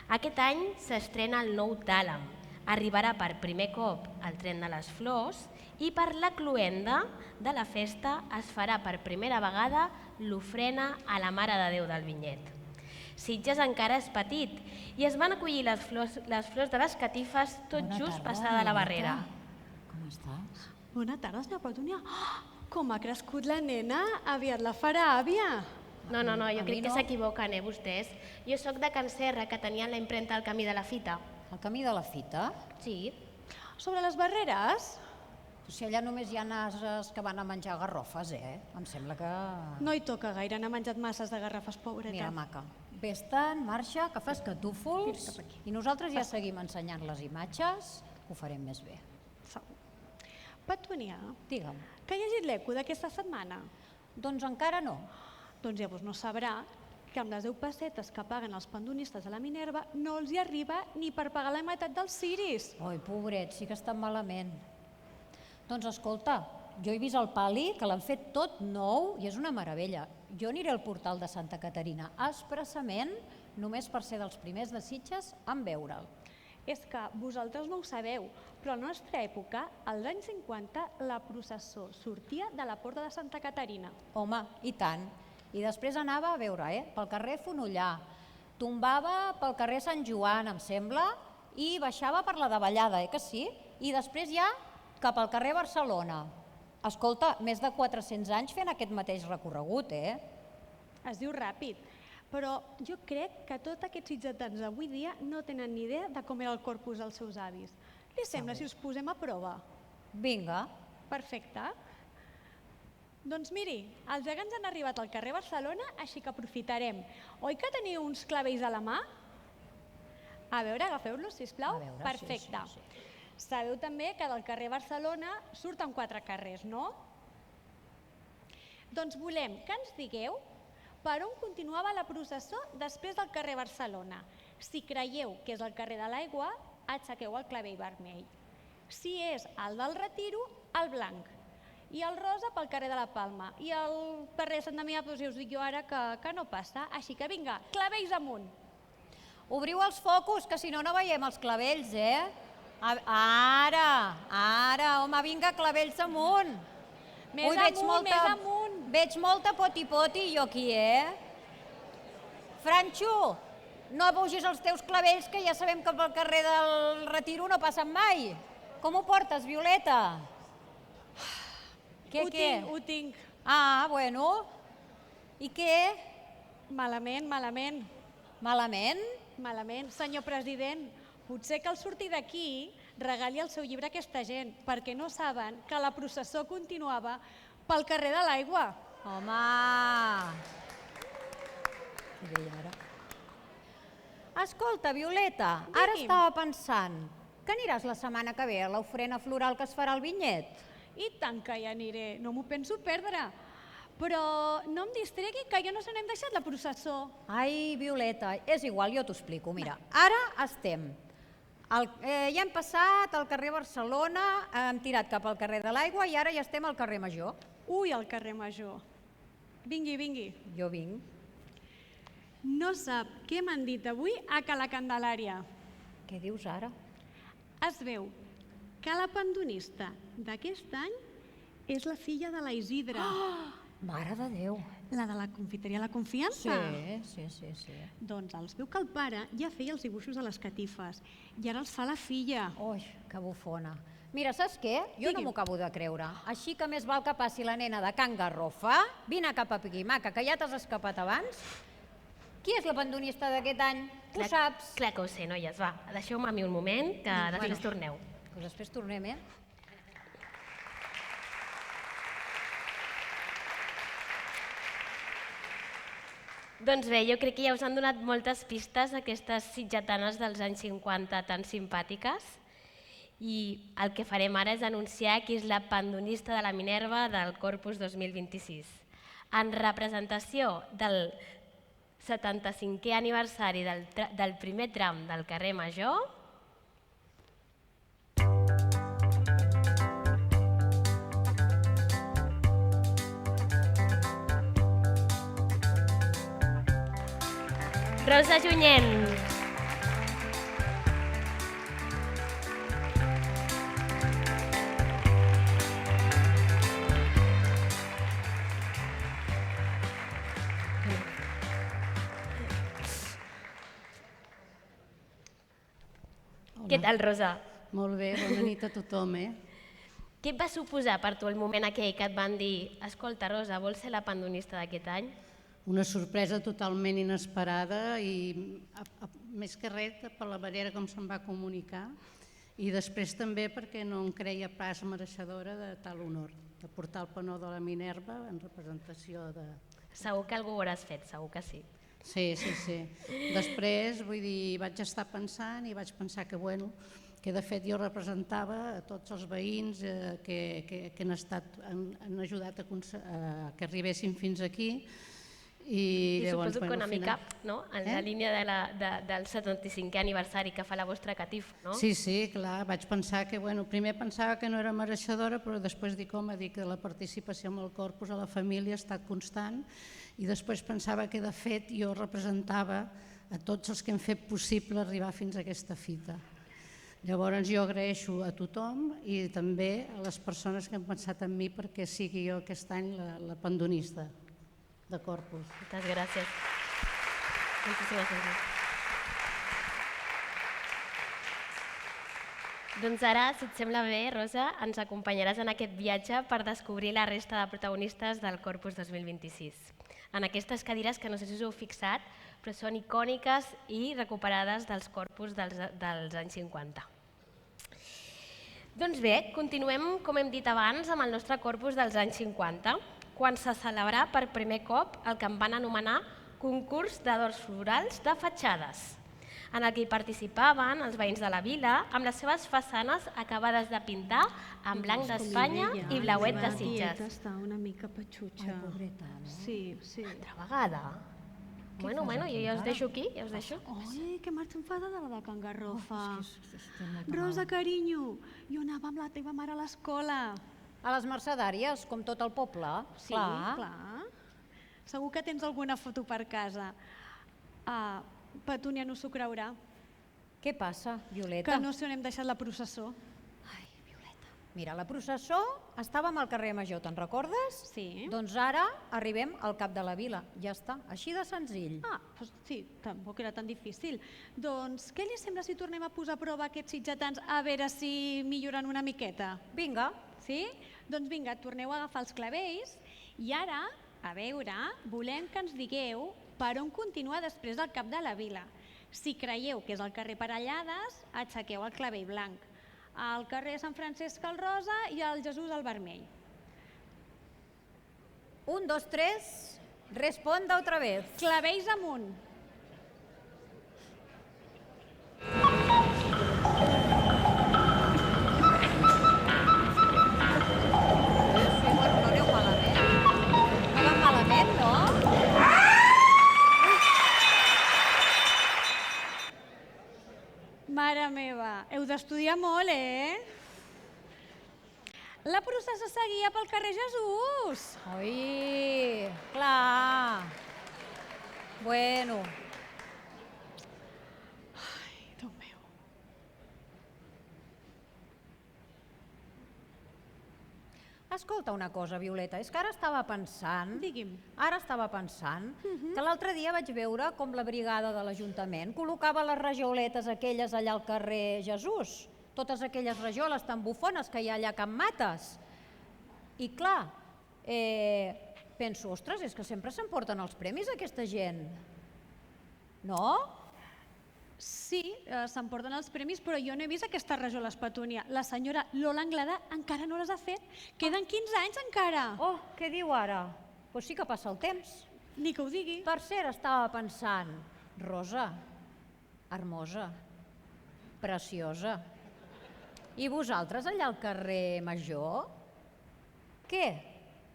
Aquest any s'estrena el nou Tàlam, arribarà per primer cop el tren de les flors i per la cloenda de la festa es farà per primera vegada l'ofrena a la Mare de Déu del Vinyet. Sitges encara és petit i es van acollir les flors de les catifes tot just passada la barrera. Com estàs? Bona tarda, senyora Petúnia. Com ha crescut la nena, aviat la farà àvia. No, jo crec que s'equivoquen, vostès. Jo sóc de Can Serra, que tenien la impremta al Camí de la Fita. El camí de la fita? Sí. Sobre les barreres, O sigui, allà només hi ha ases que van a menjar garrofes, Em sembla que... no hi toca gaire, n'ha menjat masses de garrafes, pobreta. Mira, maca, vés-te'n, marxa, que fas catúfols i nosaltres ja seguim ensenyant les imatges, que ho farem més bé. Segur. Petúnia, Digue'm. que ha llegit l'eco d'aquesta setmana? Doncs encara no. Doncs llavors no sabrà que amb les 10 pessetes que paguen els pandonistes a la Minerva no els hi arriba ni per pagar la meitat dels ciris. Oi, pobret, sí que estan malament. Doncs escolta, jo he vist el pali, que l'han fet tot nou i és una meravella. Jo aniré al portal de Santa Caterina expressament només per ser dels primers de Sitges en veure'l. És que vosaltres no ho sabeu, però a la nostra època, als anys 50, la processó sortia de la porta de Santa Caterina. Home, i tant. I després anava a veure, pel carrer Fonollà, tombava pel carrer Sant Joan, em sembla, i baixava per la davallada, que sí? I després ja cap al carrer Barcelona. Escolta, més de 400 anys fent aquest mateix recorregut, Es diu ràpid, però jo crec que tots aquests sitgetans d'avui dia no tenen ni idea de com era el corpus dels seus avis. Li sembla si us posem a prova? Vinga. Perfecte. Doncs miri, els gegants han arribat al carrer Barcelona, així que aprofitarem. Oi que teniu uns clavells a la mà? A veure, agafeu-los, sisplau. A veure, Perfecte. sí. Sabeu també que del carrer Barcelona surten 4 carrers, no? Doncs volem que ens digueu per on continuava la processó després del carrer Barcelona. Si creieu que és el carrer de l'Aigua, aixequeu el clavell vermell. Si és el del Retiro, el blanc. I el rosa pel carrer de la Palma. I el carrer Sant Damià, doncs ja us dic jo ara que no passa. Així que vinga, clavells amunt. Obriu els focus, que si no, no veiem els clavells, Ara, home, vinga, clavells amunt. Més Ui, amunt, més amunt. Veig molta poti-poti jo aquí, Franxo, no bugis els teus clavells, que ja sabem que pel carrer del Retiro no passen mai. Com ho portes, Violeta? Ho tinc. Ah, bueno. I què? Malament. Malament? Senyor president, potser cal sortir d'aquí, regali el seu llibre a aquesta gent, perquè no saben que la processó continuava pel carrer de l'Aigua. Home! Què deia ara? Escolta, Violeta, ara Digui'm. estava pensant que aniràs la setmana que ve a l'ofrena floral que es farà al Vinyet? I tant que hi aniré, no m'ho penso perdre. Però no em distregui, que jo no se n'hem deixat la processó. Ai, Violeta, és igual, jo t'ho explico. Mira, ara estem. Ja hem passat al carrer Barcelona, hem tirat cap al carrer de l'Aigua i ara ja estem al carrer Major. Ui, al carrer Major. Vingui. Jo vinc. No sap què m'han dit avui a Cala Candelària. Què dius ara? Es veu que la pandonista d'aquest any és la filla de la Isidra. Mare de Déu. La de la confiteria La Confiança. Sí. Doncs els veu que el pare ja feia els dibuixos de les catifes i ara els fa la filla. Ui, que bufona. Mira, saps què? Jo no m'ho acabo de creure. Així que més val que passi la nena de Can Garrofa. Vine cap a Piquimaca, que ja t'has escapat abans. Qui és la pandonista d'aquest any? Ho saps? Clar que ho sé, noies, va. Deixeu-me a mi un moment, que després torneu. Doncs després tornem, eh? Doncs bé, jo crec que ja us han donat moltes pistes aquestes sitgetanes dels anys 50 tan simpàtiques i el que farem ara és anunciar qui és la pandonista de la Minerva del Corpus 2026. En representació del 75è aniversari del primer tram del carrer Major, Rosa Junyent. Què tal, Rosa? Molt bé, bona nit a tothom, Què et va suposar per tu el moment aquell que et van dir escolta, Rosa, vols ser la pandonista d'aquest any? Una sorpresa totalment inesperada i més que res per la manera com se'm va comunicar i després també perquè no em creia pas mereixedora de tal honor, de portar el penó de la Minerva en representació de... Segur que algú ho hauràs fet, segur que sí. Sí. Després, vull dir, vaig estar pensant i vaig pensar que, bueno, que de fet jo representava a tots els veïns que han ajudat a que arribessin fins aquí. I suposo que una mica en la línia del 75è aniversari que fa la vostra catifa, no? Sí, clar, vaig pensar que, primer pensava que no era mereixedora, però després dic que la participació en el corpus a la família ha estat constant i després pensava que de fet jo representava a tots els que hem fet possible arribar fins a aquesta fita. Llavors jo agraeixo a tothom i també a les persones que han pensat en mi perquè sigui jo aquest any la pandonista de Corpus. Moltes gràcies. Moltíssimes gràcies. Doncs ara, si et sembla bé, Rosa, ens acompanyaràs en aquest viatge per descobrir la resta de protagonistes del Corpus 2026. En aquestes cadires que no sé si us heu fixat, però són icòniques i recuperades dels Corpus dels anys 50. Doncs bé, continuem, com hem dit abans, amb el nostre Corpus dels anys 50, quan se celebrà per primer cop el que en van anomenar concurs d'adorns florals de fatxades, en el que hi participaven els veïns de la vila amb les seves façanes acabades de pintar en blanc d'Espanya i blauet de Sitges. Està una mica patxutxa. Ai, pobreta, no? Sí. Altra vegada? Bueno, jo ja us deixo aquí, ja us deixo. Ai, que marxa enfadada la de Can Garrofa. Rosa, carinyo, jo anava amb la teva mare a l'escola. A les Mercedàries, com tot el poble. Sí, clar. Segur que tens alguna foto per casa. Petúnia no s'ho creurà. Què passa, Violeta? Que no sé on hem deixat la processó. Ai, Violeta. Mira, la processó estàvem al carrer Major, te'n recordes? Sí. Doncs ara arribem al cap de la vila. Ja està, així de senzill. Doncs sí, tampoc era tan difícil. Doncs què li sembla si tornem a posar a prova aquests sitgetans a veure si milloren una miqueta? Vinga. Sí? Doncs vinga, torneu a agafar els clavells i ara, a veure, volem que ens digueu per on continuar després del cap de la vila. Si creieu que és el carrer Parellades, aixequeu el clavell blanc. Al carrer Sant Francesc el rosa i el Jesús el vermell. 1, 2, 3, responda otra vez. Clavells amunt. Mare meva, heu d'estudiar molt, La processó seguia pel carrer Jesús. Ui, clar. Bueno. Ai, Déu meu. Escolta una cosa, Violeta, és que ara estava pensant... Digui'm. Ara estava pensant que l'altre dia vaig veure com la brigada de l'Ajuntament col·locava les rajauletes aquelles allà al carrer Jesús. totes aquelles rajoles tan bufones que hi ha allà a Can Mates. I clar, penso, ostres, és que sempre s'emporten els premis aquesta gent. No? Sí, s'emporten els premis, però jo no he vist aquestes rajoles, Petúnia. La senyora Lola Anglada encara no les ha fet. Queden 15 anys encara. Oh, què diu ara? Doncs sí que passa el temps. Ni que ho digui. Per cert, estava pensant, Rosa, hermosa, preciosa, i vosaltres allà al carrer Major? Què?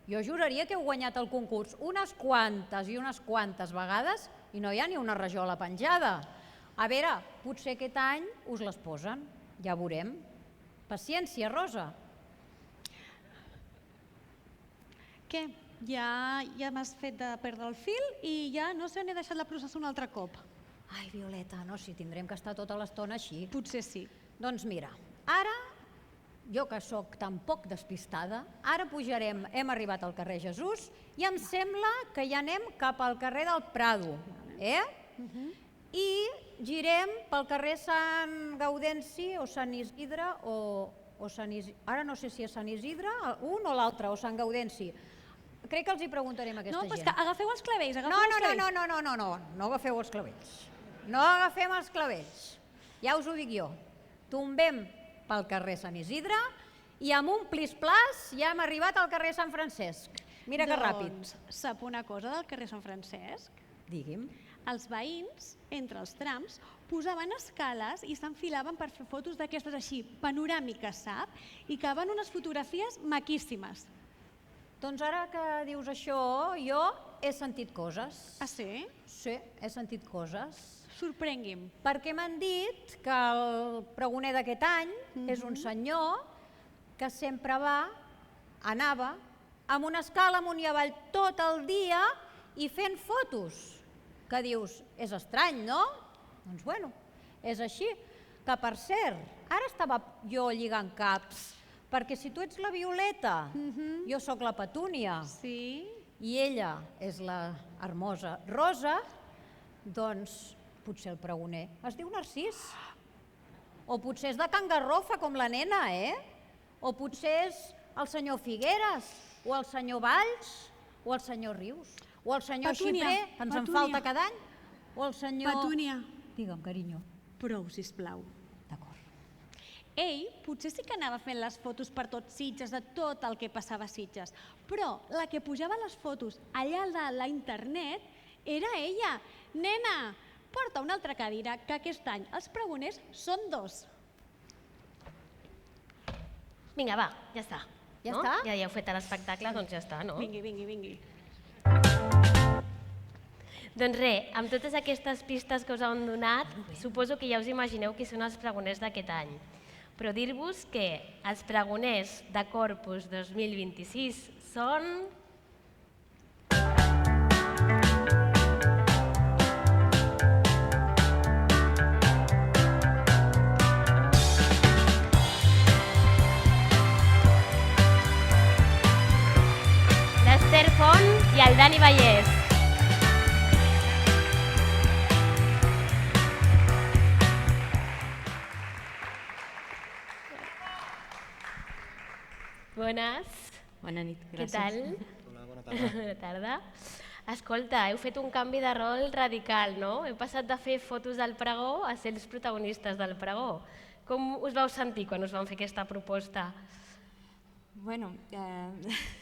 Jo juraria que heu guanyat el concurs unes quantes vegades i no hi ha ni una rajola penjada. A veure, potser aquest any us les posen, ja veurem. Paciència, Rosa. Què? Ja m'has fet de perdre el fil i ja no sé on he deixat la processó un altre cop. Ai, Violeta, no, si tindrem que estar tota l'estona així. Potser sí. Doncs mira, ara, jo que sóc tan poc despistada, ara pujarem, hem arribat al carrer Jesús i em sembla que ja anem cap al carrer del Prado, I girem pel carrer Sant Gaudenci o Sant Isidre o Sant Isidre, ara no sé si és Sant Isidre, un o l'altre, o Sant Gaudenci. Crec que els hi preguntarem a aquesta gent. No, però és que agafeu els clavells, No agafeu els clavells. No agafem els clavells. Ja us ho dic jo. Tombem pel carrer Sant Isidre i amb un plis-plas ja hem arribat al carrer Sant Francesc. Mira que ràpid. Doncs sap una cosa del carrer Sant Francesc? Digui'm. Els veïns, entre els trams, posaven escales i s'enfilaven per fer fotos d'aquestes així, panoràmiques, sap? I quedaven unes fotografies maquíssimes. Doncs ara que dius això, jo he sentit coses. Ah, sí? Sí, he sentit coses. Sorprengui'm. Perquè m'han dit que el pregoner d'aquest any és un senyor que sempre anava amb una escala amunt i avall tot el dia i fent fotos. Que dius, és estrany, no? Doncs bueno, és així. Que per cert, ara estava jo lligant caps, perquè si tu ets la Violeta, jo sóc la Petúnia, Sí? i ella és la hermosa Rosa, doncs potser el pregoner es diu Narcís. O potser és de Can Garrofa, com la nena, O potser és el senyor Figueres, o el senyor Valls, o el senyor Rius, o el senyor Petúnia, Xiprer, que ens en Petúnia. falta cada any, o el senyor... Petúnia. Digue'm, carinyo. Prou, sisplau. D'acord. Ell potser sí que anava fent les fotos per tot Sitges, de tot el que passava a Sitges, però la que pujava les fotos allà de la internet era ella. Nena, porta una altra cadira, que aquest any els pregoners són 2. Vinga, va, ja està. Ja no? està? Ja heu fet l'espectacle, doncs ja està, no? Vingui. Doncs res, amb totes aquestes pistes que us han donat, suposo que ja us imagineu qui són els pregoners d'aquest any. Però dir-vos que els pregoners de Corpus 2026 són... l'Ester Font i el Dani Vallès. Bones. Bona nit, Què gràcies. tal? Hola, bona tarda. Bona tarda. Escolta, heu fet un canvi de rol radical, no? Heu passat de fer fotos del pregó a ser els protagonistes del pregó. Com us vau sentir quan us van fer aquesta proposta? Bueno,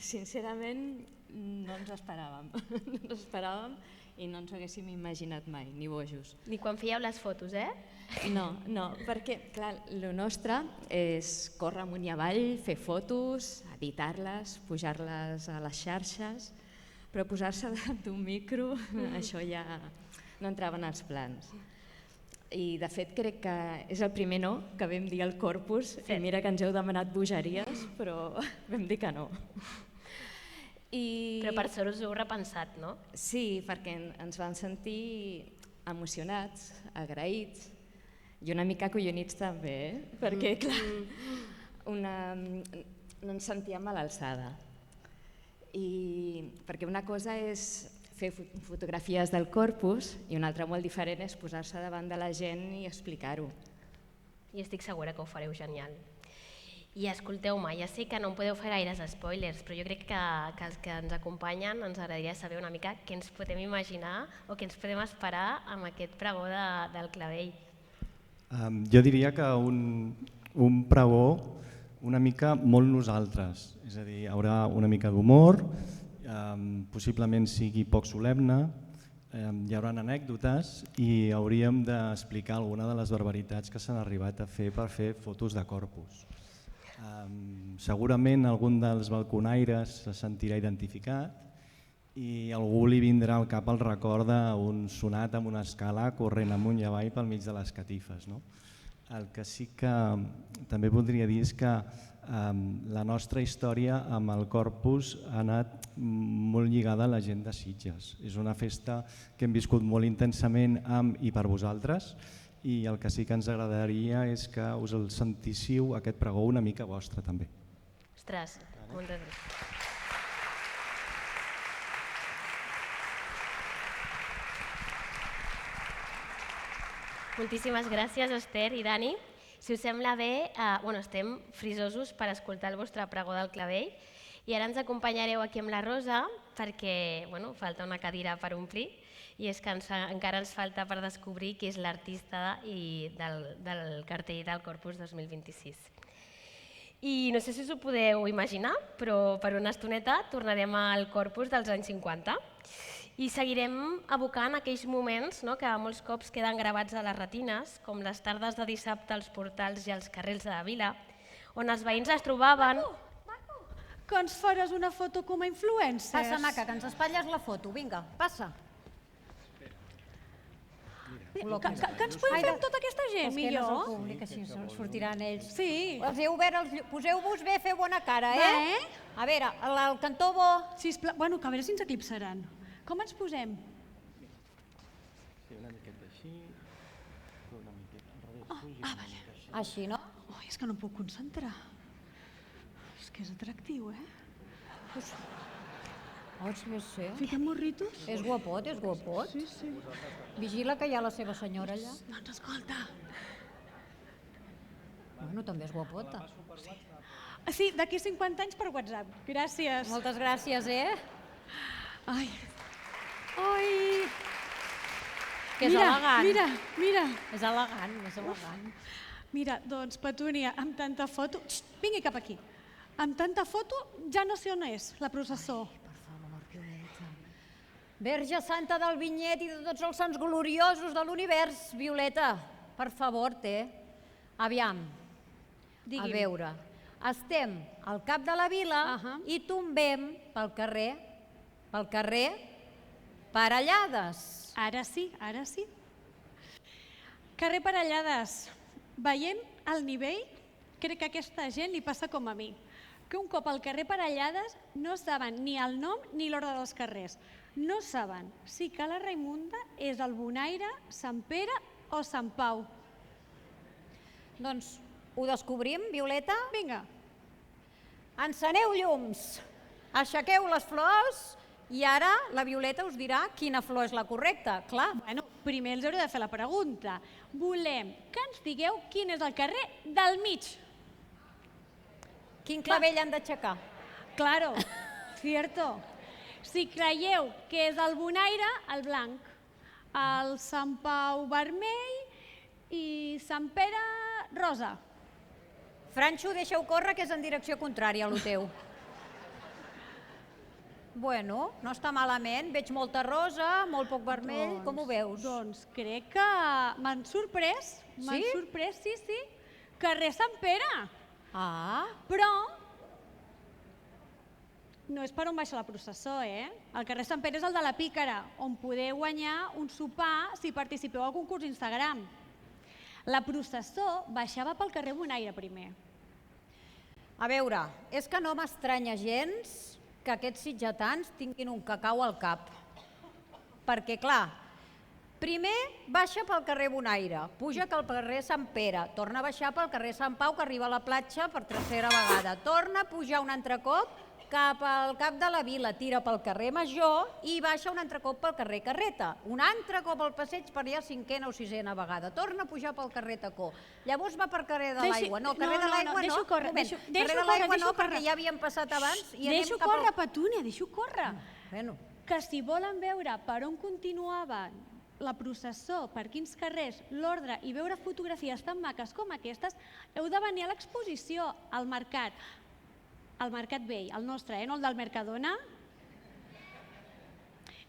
sincerament no ens esperàvem. No ens esperàvem i no ens ho haguéssim imaginat mai, ni bojos. Ni quan fèieu les fotos, No, perquè, clar, el nostre és córrer amunt i avall, fer fotos, editar-les, pujar-les a les xarxes, però posar-se davant d'un micro, això ja no entrava en els plans. I de fet crec que és el primer no que vam dir al Corpus, i mira que ens heu demanat bogeries, però vam dir que no. Però per sort us ho heu repensat, no? Sí, perquè ens vam sentir emocionats, agraïts i una mica acollonits també, perquè clar, no ens sentíem a l'alçada. Perquè una cosa és fer fotografies del Corpus i una altra molt diferent és posar-se davant de la gent i explicar-ho. i estic segura que ho fareu genial. I escolteu-me, ja sé que no em podeu fer gaires spoilers, però jo crec que els que ens acompanyen ens agradaria saber una mica què ens podem imaginar o què ens podem esperar amb aquest pregó del Clavell. Jo diria que un pregó una mica molt nosaltres, és a dir, hi haurà una mica d'humor, possiblement sigui poc solemne, hi haurà anècdotes i hauríem d'explicar alguna de les barbaritats que s'han arribat a fer per fer fotos de corpus. Segurament algun dels balconaires se sentirà identificat i algú li vindrà al cap el record d'un sonat amb una escala corrent amunt i avall pel mig de les catifes. El que sí que també voldria dir és que la nostra història amb el Corpus ha anat molt lligada a la gent de Sitges. És una festa que hem viscut molt intensament amb i per vosaltres i el que sí que ens agradaria és que us el sentíssiu aquest pregó una mica vostre també. Ostres, moltes gràcies. Moltíssimes gràcies, Esther i Dani. Si us sembla bé, estem frisosos per escoltar el vostre pregó del Clavell i ara ens acompanyareu aquí amb la Rosa perquè falta una cadira per omplir i és que encara ens falta per descobrir qui és l'artista del cartell del Corpus 2026. I no sé si us ho podeu imaginar, però per una estoneta tornarem al Corpus dels anys 50 i seguirem evocant aquells moments que molts cops queden gravats a les retines, com les tardes de dissabte als portals i als carrers de la vila, on els veïns es trobaven... Que ens faràs una foto com a influencers? Passa, maca, que ens espatlles la foto. Vinga, passa. Que ens podem fer amb tota aquesta gent, millor? És que no és el públic, així sortiran ells. Sí. Els heu obert, poseu-vos bé, feu bona cara, eh? A veure, el cantó bo... Sisplau, que a veure si ens eclipsaran. Com ens posem? Sí, una miqueta així, una miqueta enrere. Vale. Així, no? És que no em puc concentrar. És que és atractiu, Sí. Fiquem morritos? És guapot, és guapot. Sí. Vigila que hi ha la seva senyora allà. Doncs escolta. Bueno, també és guapota. Sí, d'aquí 50 anys per WhatsApp. Gràcies. Moltes gràcies, Ai. Que és elegant. Mira. És elegant, és elegant. Mira, doncs, Petúnia, amb tanta foto... Vingui cap aquí. Amb tanta foto ja no sé on és la processó. Per favor, Violeta. Verge Santa del Vinyet i de tots els sants gloriosos de l'univers, Violeta. Per favor, Aviam, a veure, estem al cap de la vila i tombem pel carrer Parellades. Ara sí. Carrer Parellades. Veient el nivell, crec que a aquesta gent li passa com a mi, que un cop al carrer Parellades no saben ni el nom ni l'ordre dels carrers. No saben si Cala Raimunda és el Bonaire, Sant Pere o Sant Pau. Doncs ho descobrim, Violeta? Vinga. Enceneu llums, aixequeu les flors i ara la Violeta us dirà quina flor és la correcta, clar. Primer els hauré de fer la pregunta. Volem que ens digueu quin és el carrer del mig. Quin clavell han d'aixecar? Claro, cierto. Si creieu que és el Bonaire, el blanc. El Sant Pau vermell i Sant Pere rosa. Franxo, deixa-ho córrer, que és en direcció contrària a lo teu. Bueno, no està malament. Veig molta rosa, molt poc vermell. Com ho veus? Doncs crec que m'han sorprès. Sí? Sí. Carrer Sant Pere. Però no és per on baixa la processó, El carrer Sant Pere és el de la Pícara, on podeu guanyar un sopar si participeu al concurs Instagram. La processó baixava pel carrer Bonaire primer. A veure, és que no m'estranya gens que aquests sitgetans tinguin un cacau al cap. Perquè, clar, primer baixa pel carrer Bonaire, puja pel carrer Sant Pere, torna a baixar pel carrer Sant Pau, que arriba a la platja per tercera vegada, torna a pujar un altre cop cap al cap de la vila, tira pel carrer Major i baixa un altre cop pel carrer Carreta. Un altre cop al passeig per allà 5ª o 6ª vegada. Torna a pujar pel carrer Tacó. Llavors va per carrer de l'Aigua. No, carrer de l'Aigua no. Deixo córrer, carrer de l'Aigua no, perquè ja havíem passat abans. Deixo córrer, Petúnia, deixo córrer. Bueno. Que si volen veure per on continuava la processó, per quins carrers, l'ordre i veure fotografies tan maques com aquestes, heu de venir a l'exposició al mercat vell, el nostre, no el del Mercadona.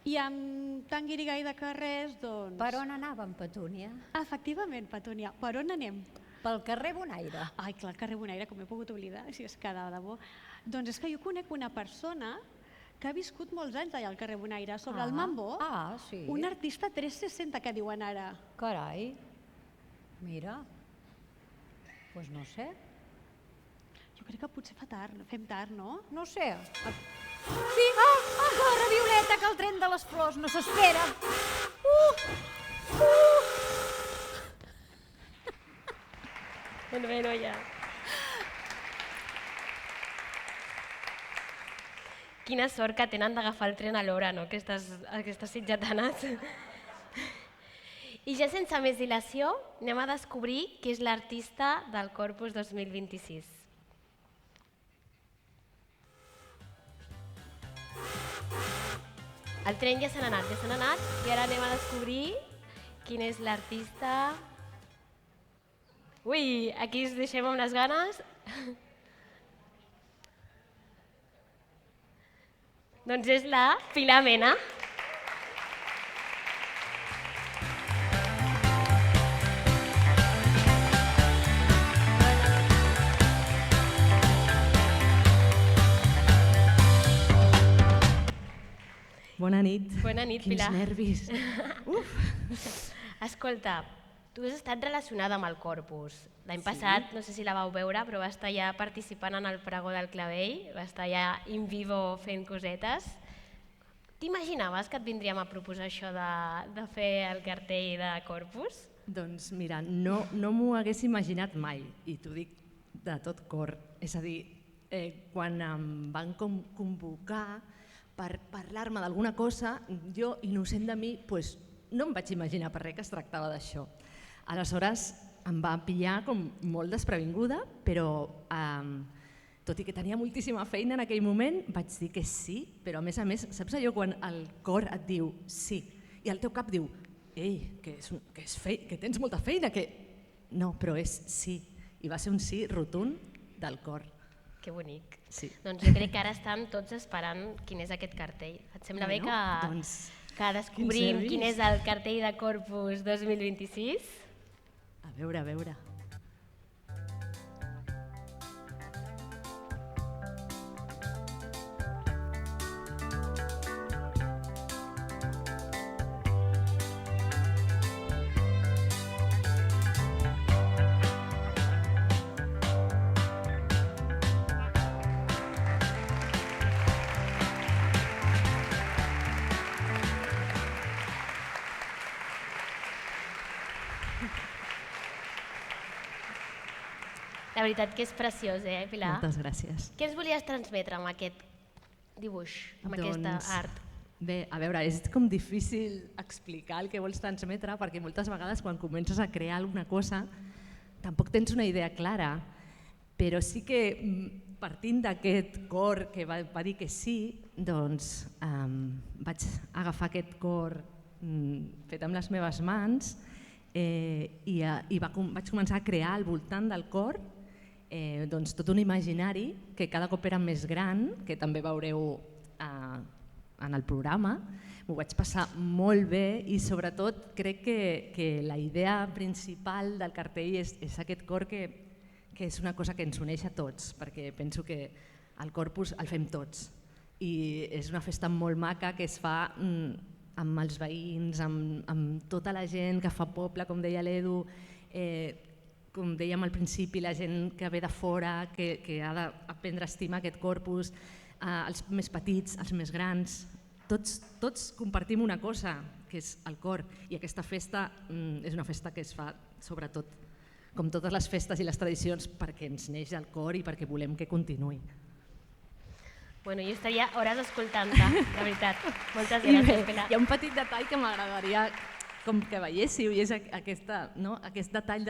I amb tant guirigall de carrers, doncs... Per on anàvem, Petúnia? Efectivament, Petúnia, per on anem? Pel carrer Bonaire. Ai, clar, el carrer Bonaire, com he pogut oblidar, si és que de debò. Doncs és que jo conec una persona que ha viscut molts anys allà al carrer Bonaire, sobre el Mambo, sí. un artista 360 que diuen ara. Carai, mira, doncs no sé. Jo crec que potser fem tard, no? No sé. Sí, corre, Violeta, que el tren de les flors no s'espera. Bé, noia. Quina sort que tenen d'agafar el tren a l'hora, no?, aquestes sitgetanes. I ja sense més dilació, anem a descobrir qui és l'artista del Corpus 2026. El tren ja se n'ha anat, i ara anem a descobrir quin és l'artista... Ui, aquí us deixem amb les ganes. Doncs és la Pilar Mena. Bona nit. Bona nit, Quins Pilar. nervis. Escolta, tu has estat relacionada amb el Corpus. L'any passat, no sé si la vau veure, però va estar ja participant en el pregó del Clavell, va estar ja in vivo fent cosetes. T'imaginaves que et vindríem a proposar això de fer el cartell de Corpus? Doncs mira, no m'ho hagués imaginat mai, i t'ho dic de tot cor. És a dir, quan em van convocar per parlar-me d'alguna cosa, jo, innocent de mi, no em vaig imaginar per res que es tractava d'això. Aleshores em va pillar com molt desprevinguda, però tot i que tenia moltíssima feina en aquell moment, vaig dir que sí, però a més, saps allò quan el cor et diu sí i el teu cap diu ei, que tens molta feina, que... No, però és sí, i va ser un sí rotund del cor. Que bonic. Sí. Doncs jo crec que ara estan tots esperant quin és aquest cartell. Et sembla bé que descobrim quin és el cartell de Corpus 2026? A veure, a veure. La veritat que és preciós, Pilar? Moltes gràcies. Què ens volies transmetre amb aquest dibuix, amb aquesta art? Bé, a veure, és com difícil explicar el que vols transmetre perquè moltes vegades quan comences a crear alguna cosa tampoc tens una idea clara, però sí que partint d'aquest cor que va dir que sí, doncs vaig agafar aquest cor fet amb les meves mans i vaig començar a crear al voltant del cor tot un imaginari que cada cop era més gran, que també veureu en el programa. M'ho vaig passar molt bé i sobretot crec que la idea principal del cartell és aquest cor que és una cosa que ens uneix a tots, perquè penso que el Corpus el fem tots i és una festa molt maca que es fa amb els veïns, amb tota la gent que fa poble, com deia l'Edu, com dèiem al principi, la gent que ve de fora, que ha d'aprendre a estimar aquest Corpus, els més petits, els més grans, tots compartim una cosa, que és el cor, i aquesta festa és una festa que es fa sobretot, com totes les festes i les tradicions, perquè ens neix el cor i perquè volem que continuï. Bueno, jo estaria hores escoltant-te, la veritat. Moltes I bé, gràcies, Pilar. hi ha un petit detall que m'agradaria com que veiéssiu, i és aquest detall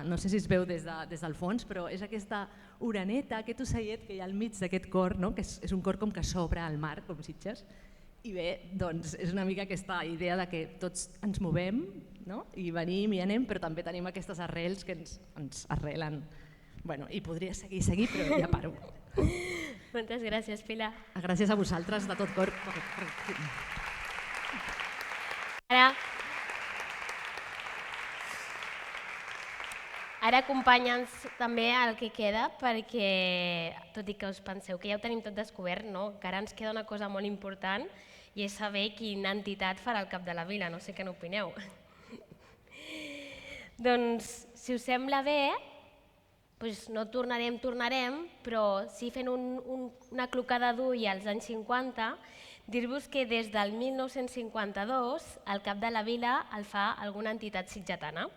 no sé si es veu des del fons, però és aquesta oreneta, aquest ocellet que hi ha al mig d'aquest cor, que és un cor com que s'obre al mar, com Sitges. I bé, doncs és una mica aquesta idea de que tots ens movem, i venim i anem, però també tenim aquestes arrels que ens arrelen. Bueno, i podria seguir, però ja paro. Moltes gràcies, Pilar. Gràcies a vosaltres de tot cor. Ara acompanya'ns també el que queda, perquè, tot i que us penseu que ja ho tenim tot descobert, encara ens queda una cosa molt important i és saber quina entitat farà el cap de la vila, no sé què n'opineu. Doncs, si us sembla bé, no tornarem, però sí fent una clocada d'ull als anys 50, dir-vos que des del 1952 el cap de la vila el fa alguna entitat sitgetana.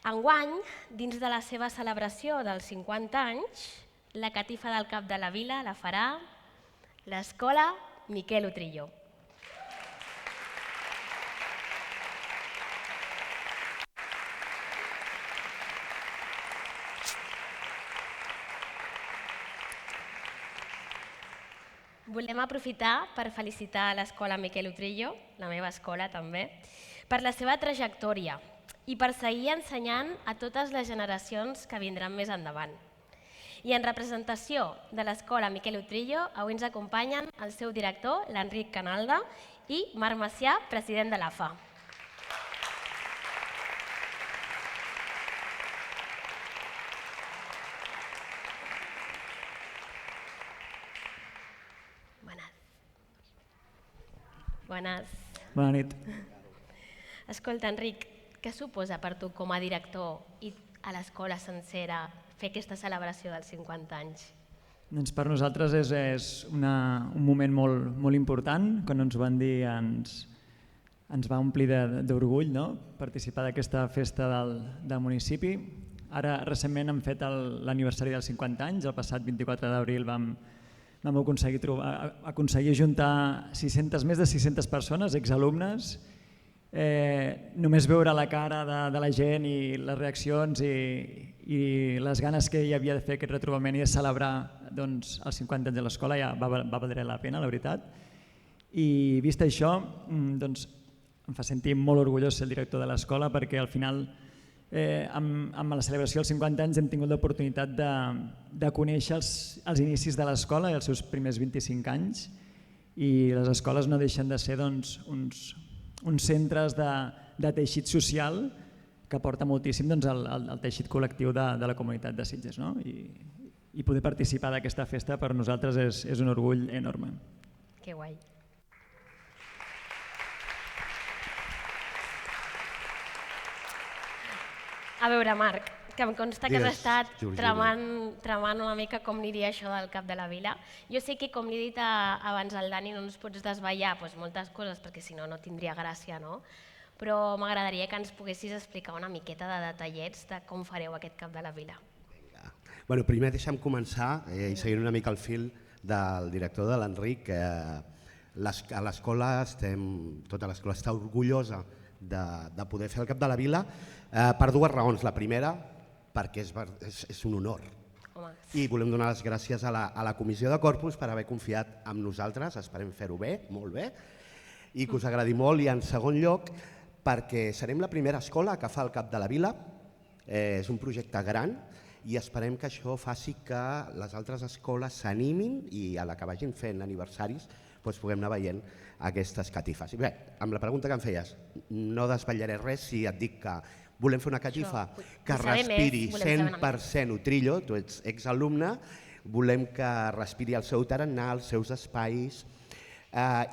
Enguany, dins de la seva celebració dels 50 anys, la catifa del cap de la vila la farà l'Escola Miquel Utrillo. Volem aprofitar per felicitar l'Escola Miquel Utrillo, la meva escola també, per la seva trajectòria i per seguir ensenyant a totes les generacions que vindran més endavant. I en representació de l'Escola Miquel Utrillo, avui ens acompanyen el seu director, l'Enric Canalda, i Marc Macià, president de l'AFA. Bones. Bona nit. Escolta, Enric, què suposa per tu com a director i a l'escola sencera fer aquesta celebració dels 50 anys? Doncs per nosaltres és un moment molt important. Quan ens ho van dir ens va omplir d'orgull participar d'aquesta festa del municipi. Ara recentment hem fet l'aniversari dels 50 anys, el passat 24 d'abril vam aconseguir juntar més de 600 persones, exalumnes. Només veure la cara de la gent i les reaccions i les ganes que hi havia de fer aquest retrobament i de celebrar els 50 anys de l'escola ja va valer la pena, la veritat. I vist això, em fa sentir molt orgullós ser el director de l'escola perquè al final amb la celebració dels 50 anys hem tingut l'oportunitat de conèixer els inicis de l'escola i els seus primers 25 anys i les escoles no deixen de ser uns centres de teixit social que aporta moltíssim al teixit col·lectiu de la comunitat de Sitges. I poder participar d'aquesta festa per nosaltres és un orgull enorme. Que guai. A veure, Marc, que em consta que has estat tramant una mica com aniria això del cap de la vila. Jo sé que, com li he dit abans al Dani, no ens pots desvetllar moltes coses perquè si no, no tindria gràcia, no? Però m'agradaria que ens poguessis explicar una miqueta de detallets de com fareu aquest cap de la vila. Primer deixa'm començar i seguint una mica el fil del director de l'Enric. A l'escola, tota l'escola està orgullosa de poder fer el cap de la vila per dues raons. La primera, perquè és un honor i volem donar les gràcies a la Comissió de Corpus per haver confiat en nosaltres, esperem fer-ho bé, molt bé, i que us agradi molt. I en segon lloc, perquè serem la primera escola que fa el cap de la vila, és un projecte gran i esperem que això faci que les altres escoles s'animin i a la que vagin fent aniversaris puguem anar veient aquestes catifes. Bé, amb la pregunta que em feies, no desvetllaré res si et dic que volem fer una catifa que respiri 100% Utrillo, tu ets exalumne, volem que respiri el seu tarannà, els seus espais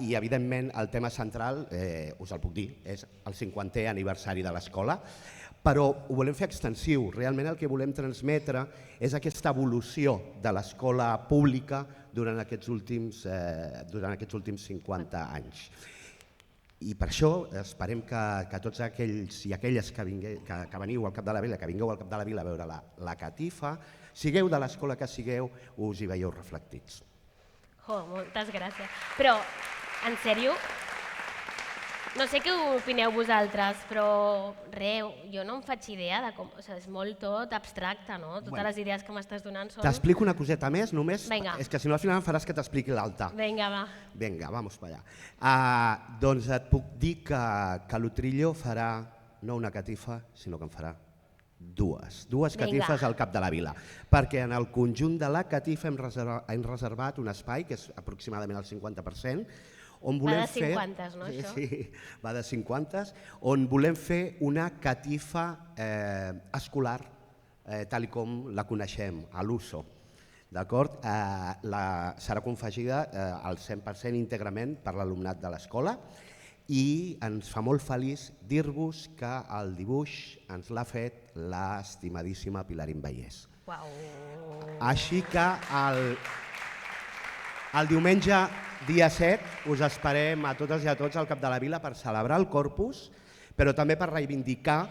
i evidentment el tema central, us el puc dir, és el 50è aniversari de l'escola, però ho volem fer extensiu. Realment el que volem transmetre és aquesta evolució de l'escola pública durant aquests últims 50 anys. I per això esperem que tots aquells i aquelles que veniu al cap de la vila, que vingueu al cap de la vila a veure la catifa, sigueu de l'escola que sigueu, us hi veieu reflectits. Moltes gràcies. Però, en sèrio, no sé què opineu vosaltres, però jo no em faig idea de com... És molt tot abstracte, no? Totes les idees que m'estàs donant són... T'explico una coseta més, només. Vinga. És que si no al final em faràs que t'expliqui l'alta. Vinga, va. Vinga, vamos per allà. Doncs et puc dir que l'Utrillo farà no una catifa, sinó que en farà dues catifes al Cap de la Vila, perquè en el conjunt de la catifa hem reservat un espai, que és aproximadament el 50%, on volem va de 50, no, això? Sí, va de 50, on volem fer una catifa escolar, tal com la coneixem, a l'USO. D'acord? Serà confegida al 100% íntegrament per l'alumnat de l'escola i ens fa molt feliç dir-vos que el dibuix ens l'ha fet l'estimadíssima Pilarín Vallès. Així que el diumenge dia 7 us esperem a totes i a tots al Cap de la Vila per celebrar el Corpus, però també per reivindicar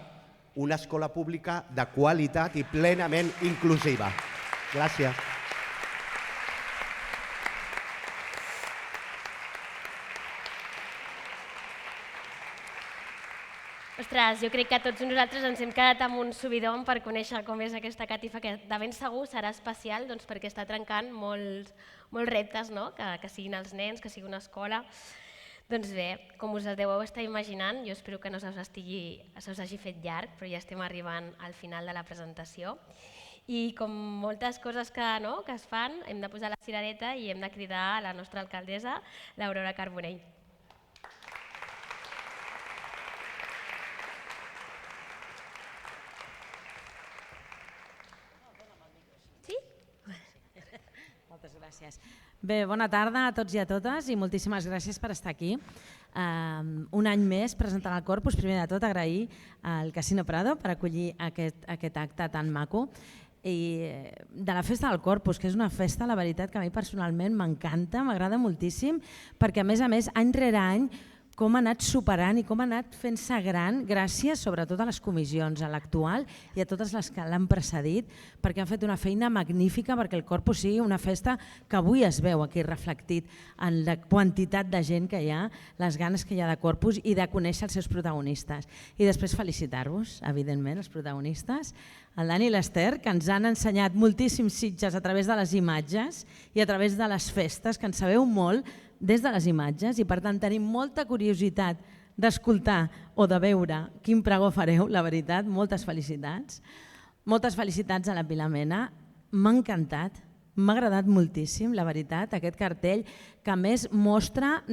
una escola pública de qualitat i plenament inclusiva. Gràcies. Ostres, jo crec que tots nosaltres ens hem quedat amb un subidon per conèixer com és aquesta catifa, que de ben segur serà especial perquè està trencant molts reptes, que siguin els nens, que sigui una escola. Doncs bé, com us deveu estar imaginant, jo espero que no se us hagi fet llarg, però ja estem arribant al final de la presentació. I com moltes coses que es fan, hem de posar la cirereta i hem de cridar a la nostra alcaldessa, l'Aurora Carbonell. Gràcies. Bé, bona tarda a tots i a totes i moltíssimes gràcies per estar aquí. Un any més presentant el Corpus, primer de tot agrair al Casino Prado per acollir aquest acte tan maco i de la festa del Corpus, que és una festa, la veritat, que a mi personalment m'encanta, m'agrada moltíssim, perquè a més, any rere any, com ha anat superant i com ha anat fent-se gran gràcies sobretot a les comissions, a l'actual i a totes les que l'han precedit, perquè han fet una feina magnífica perquè el Corpus sigui una festa que avui es veu aquí reflectit en la quantitat de gent que hi ha, les ganes que hi ha de Corpus i de conèixer els seus protagonistes. I després felicitar-vos, evidentment, els protagonistes, el Dani i l'Ester, que ens han ensenyat moltíssims Sitges a través de les imatges i a través de les festes, que en sabeu molt des de les imatges i per tant tenim molta curiositat d'escoltar o de veure quin pregó fareu, la veritat, moltes felicitats. Moltes felicitats a la Pilar Mena, m'ha encantat, m'ha agradat moltíssim, la veritat, aquest cartell que a més mostra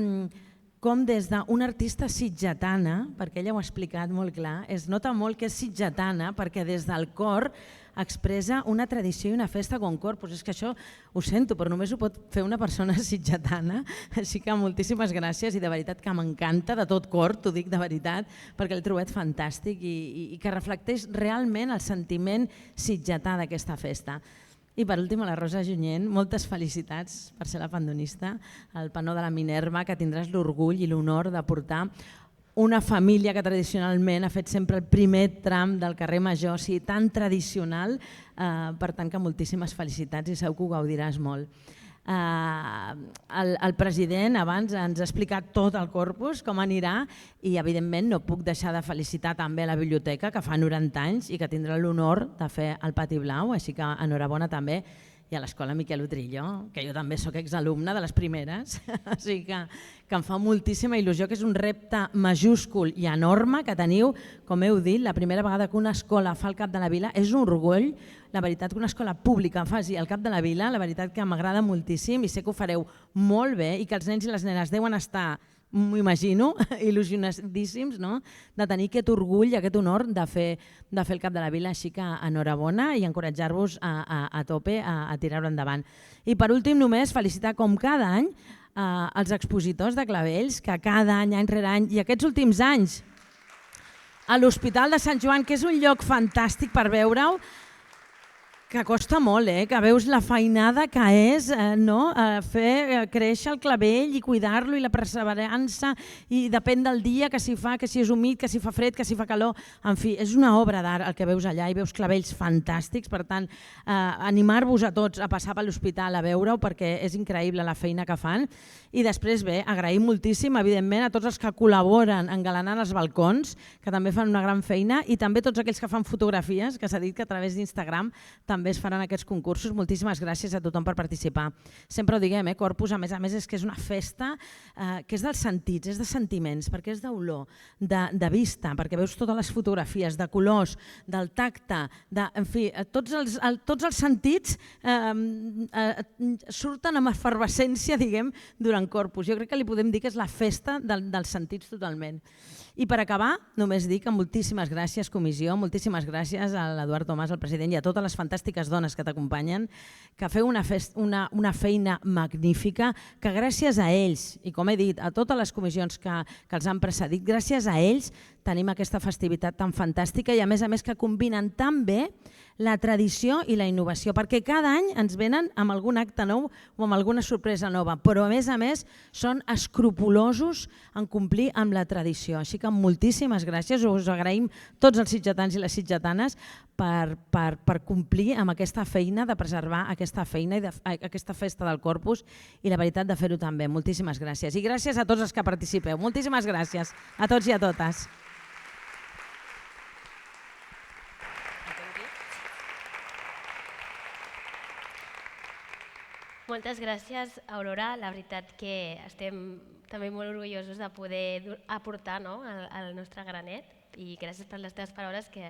com des d'una artista sitgetana, perquè ella ho ha explicat molt clar, es nota molt que és sitgetana perquè des del cor expressa una tradició i una festa com Corpus. És que això ho sento, però només ho pot fer una persona sitgetana, així que moltíssimes gràcies i de veritat que m'encanta de tot cor, t'ho dic de veritat, perquè l'he trobat fantàstic i que reflecteix realment el sentiment sitgetà d'aquesta festa. I per últim, a la Rosa Junyent, moltes felicitats per ser la pandonista, al Panó de la Minerva, que tindràs l'orgull i l'honor de portar una família que tradicionalment ha fet sempre el primer tram del carrer Major, o sigui, tan tradicional, per tant que moltíssimes felicitats i segur que ho gaudiràs molt. El president abans ens ha explicat tot el Corpus, com anirà, i evidentment no puc deixar de felicitar també la biblioteca, que fa 90 anys i que tindrà l'honor de fer el Pati Blau, així que enhorabona també, i a l'Escola Miquel Utrillo, que jo també soc exalumna de les primeres, així que em fa moltíssima il·lusió, que és un repte majúscul i enorme que teniu, com heu dit, la primera vegada que una escola fa el Cap de la Vila, és un orgull, la veritat que una escola pública faci el Cap de la Vila, la veritat que m'agrada moltíssim i sé que ho fareu molt bé i que els nens i les nenes deuen estar, m'ho imagino, il·lusionadíssims, de tenir aquest orgull, aquest honor de fer el Cap de la Vila, així que enhorabona i encoratjar-vos a tope a tirar-ho endavant. I per últim només felicitar com cada any els expositors de clavells, que cada any rere any, i aquests últims anys, a l'Hospital de Sant Joan, que és un lloc fantàstic per veure-ho, que costa molt, que veus la feinada que és fer créixer el clavell i cuidar-lo i la perseverança i depèn del dia, que si fa, que si és humit, que si fa fred, que si fa calor, en fi, és una obra d'art el que veus allà i veus clavells fantàstics, per tant, animar-vos a tots a passar per l'hospital a veure-ho perquè és increïble la feina que fan i després bé, agrair moltíssim evidentment a tots els que col·laboren engalanant els balcons, que també fan una gran feina i també tots aquells que fan fotografies, que s'ha dit que a través d'Instagram també es faran aquests concursos. Moltíssimes gràcies a tothom per participar. Sempre ho diguem, Corpus, a més és que és una festa que és dels sentits, és de sentiments, perquè és d'olor, de vista, perquè veus totes les fotografies, de colors, del tacte, en fi, tots els sentits surten amb efervescència, diguem, durant Corpus. Jo crec que li podem dir que és la festa dels sentits totalment. I per acabar, només dir que moltíssimes gràcies, comissió, moltíssimes gràcies a l'Eduard Tomàs, el president, i a totes les fantàstiques dones que t'acompanyen, que feu una feina magnífica, que gràcies a ells, i com he dit, a totes les comissions que els han precedit, gràcies a ells tenim aquesta festivitat tan fantàstica i a més que combinen tan bé la tradició i la innovació, perquè cada any ens venen amb algun acte nou o amb alguna sorpresa nova, però a més són escrupulosos en complir amb la tradició. Així que moltíssimes gràcies, us agraïm tots els sitgetans i les sitgetanes per complir amb aquesta feina, de preservar aquesta feina i aquesta festa del Corpus i la veritat de fer-ho també. Moltíssimes gràcies i gràcies a tots els que participeu. Moltíssimes gràcies a tots i a totes. Moltes gràcies, Aurora. La veritat que estem també molt orgullosos de poder aportar el nostre granet i gràcies per les teves paraules que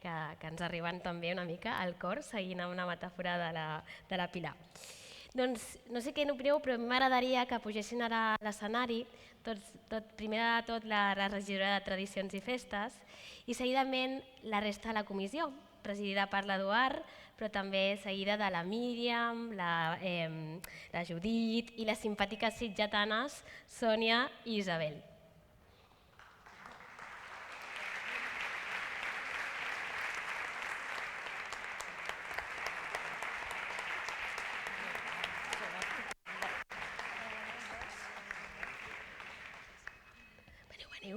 ens arriben també una mica al cor, seguint amb una metàfora de la Pilar. Doncs no sé què n'opineu, però m'agradaria que pugessin ara a l'escenari, primer de tot la regidora de Tradicions i Festes i seguidament la resta de la comissió, presidida per l'Eduard, però també seguida de la Míriam, la Judit i les simpàtiques sitgetanes Sònia i Isabel.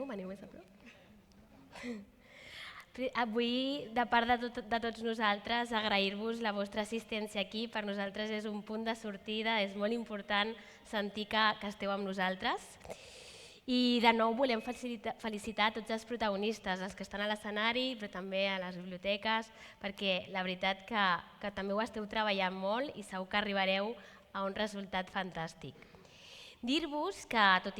Veniu més a prop. Avui, de part de tots nosaltres, agrair-vos la vostra assistència aquí. Per nosaltres és un punt de sortida, és molt important sentir que esteu amb nosaltres. I de nou volem felicitar tots els protagonistes, els que estan a l'escenari, però també a les biblioteques, perquè la veritat que també ho esteu treballant molt i segur que arribareu a un resultat fantàstic. Dir-vos que, tot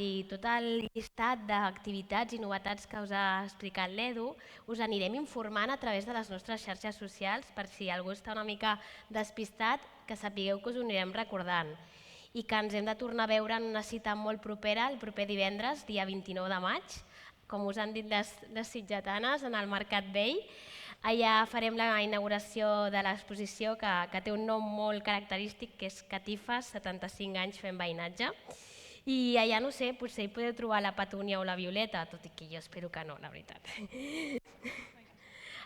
el llistat d'activitats i novetats que us ha explicat l'Edu, us anirem informant a través de les nostres xarxes socials per si algú està una mica despistat, que sapigueu que us ho anirem recordant i que ens hem de tornar a veure en una cita molt propera, el proper divendres, dia 29 de maig, com us han dit les sitgetanes, en el Mercat Vell. Allà farem la inauguració de l'exposició que té un nom molt característic, que és Catifes, 75 anys fent veïnatge. I allà, no sé, potser hi podeu trobar la Petúnia o la Violeta, tot i que jo espero que no, la veritat.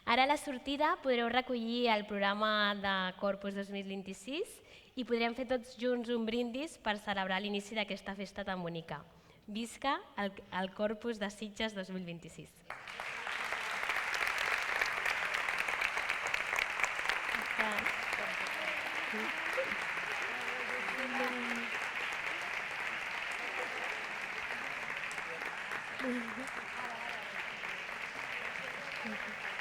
Ara a la sortida podreu recollir el programa de Corpus 2026 i podrem fer tots junts un brindis per celebrar l'inici d'aquesta festa tan bonica. Visca el Corpus de Sitges 2026. Thank you.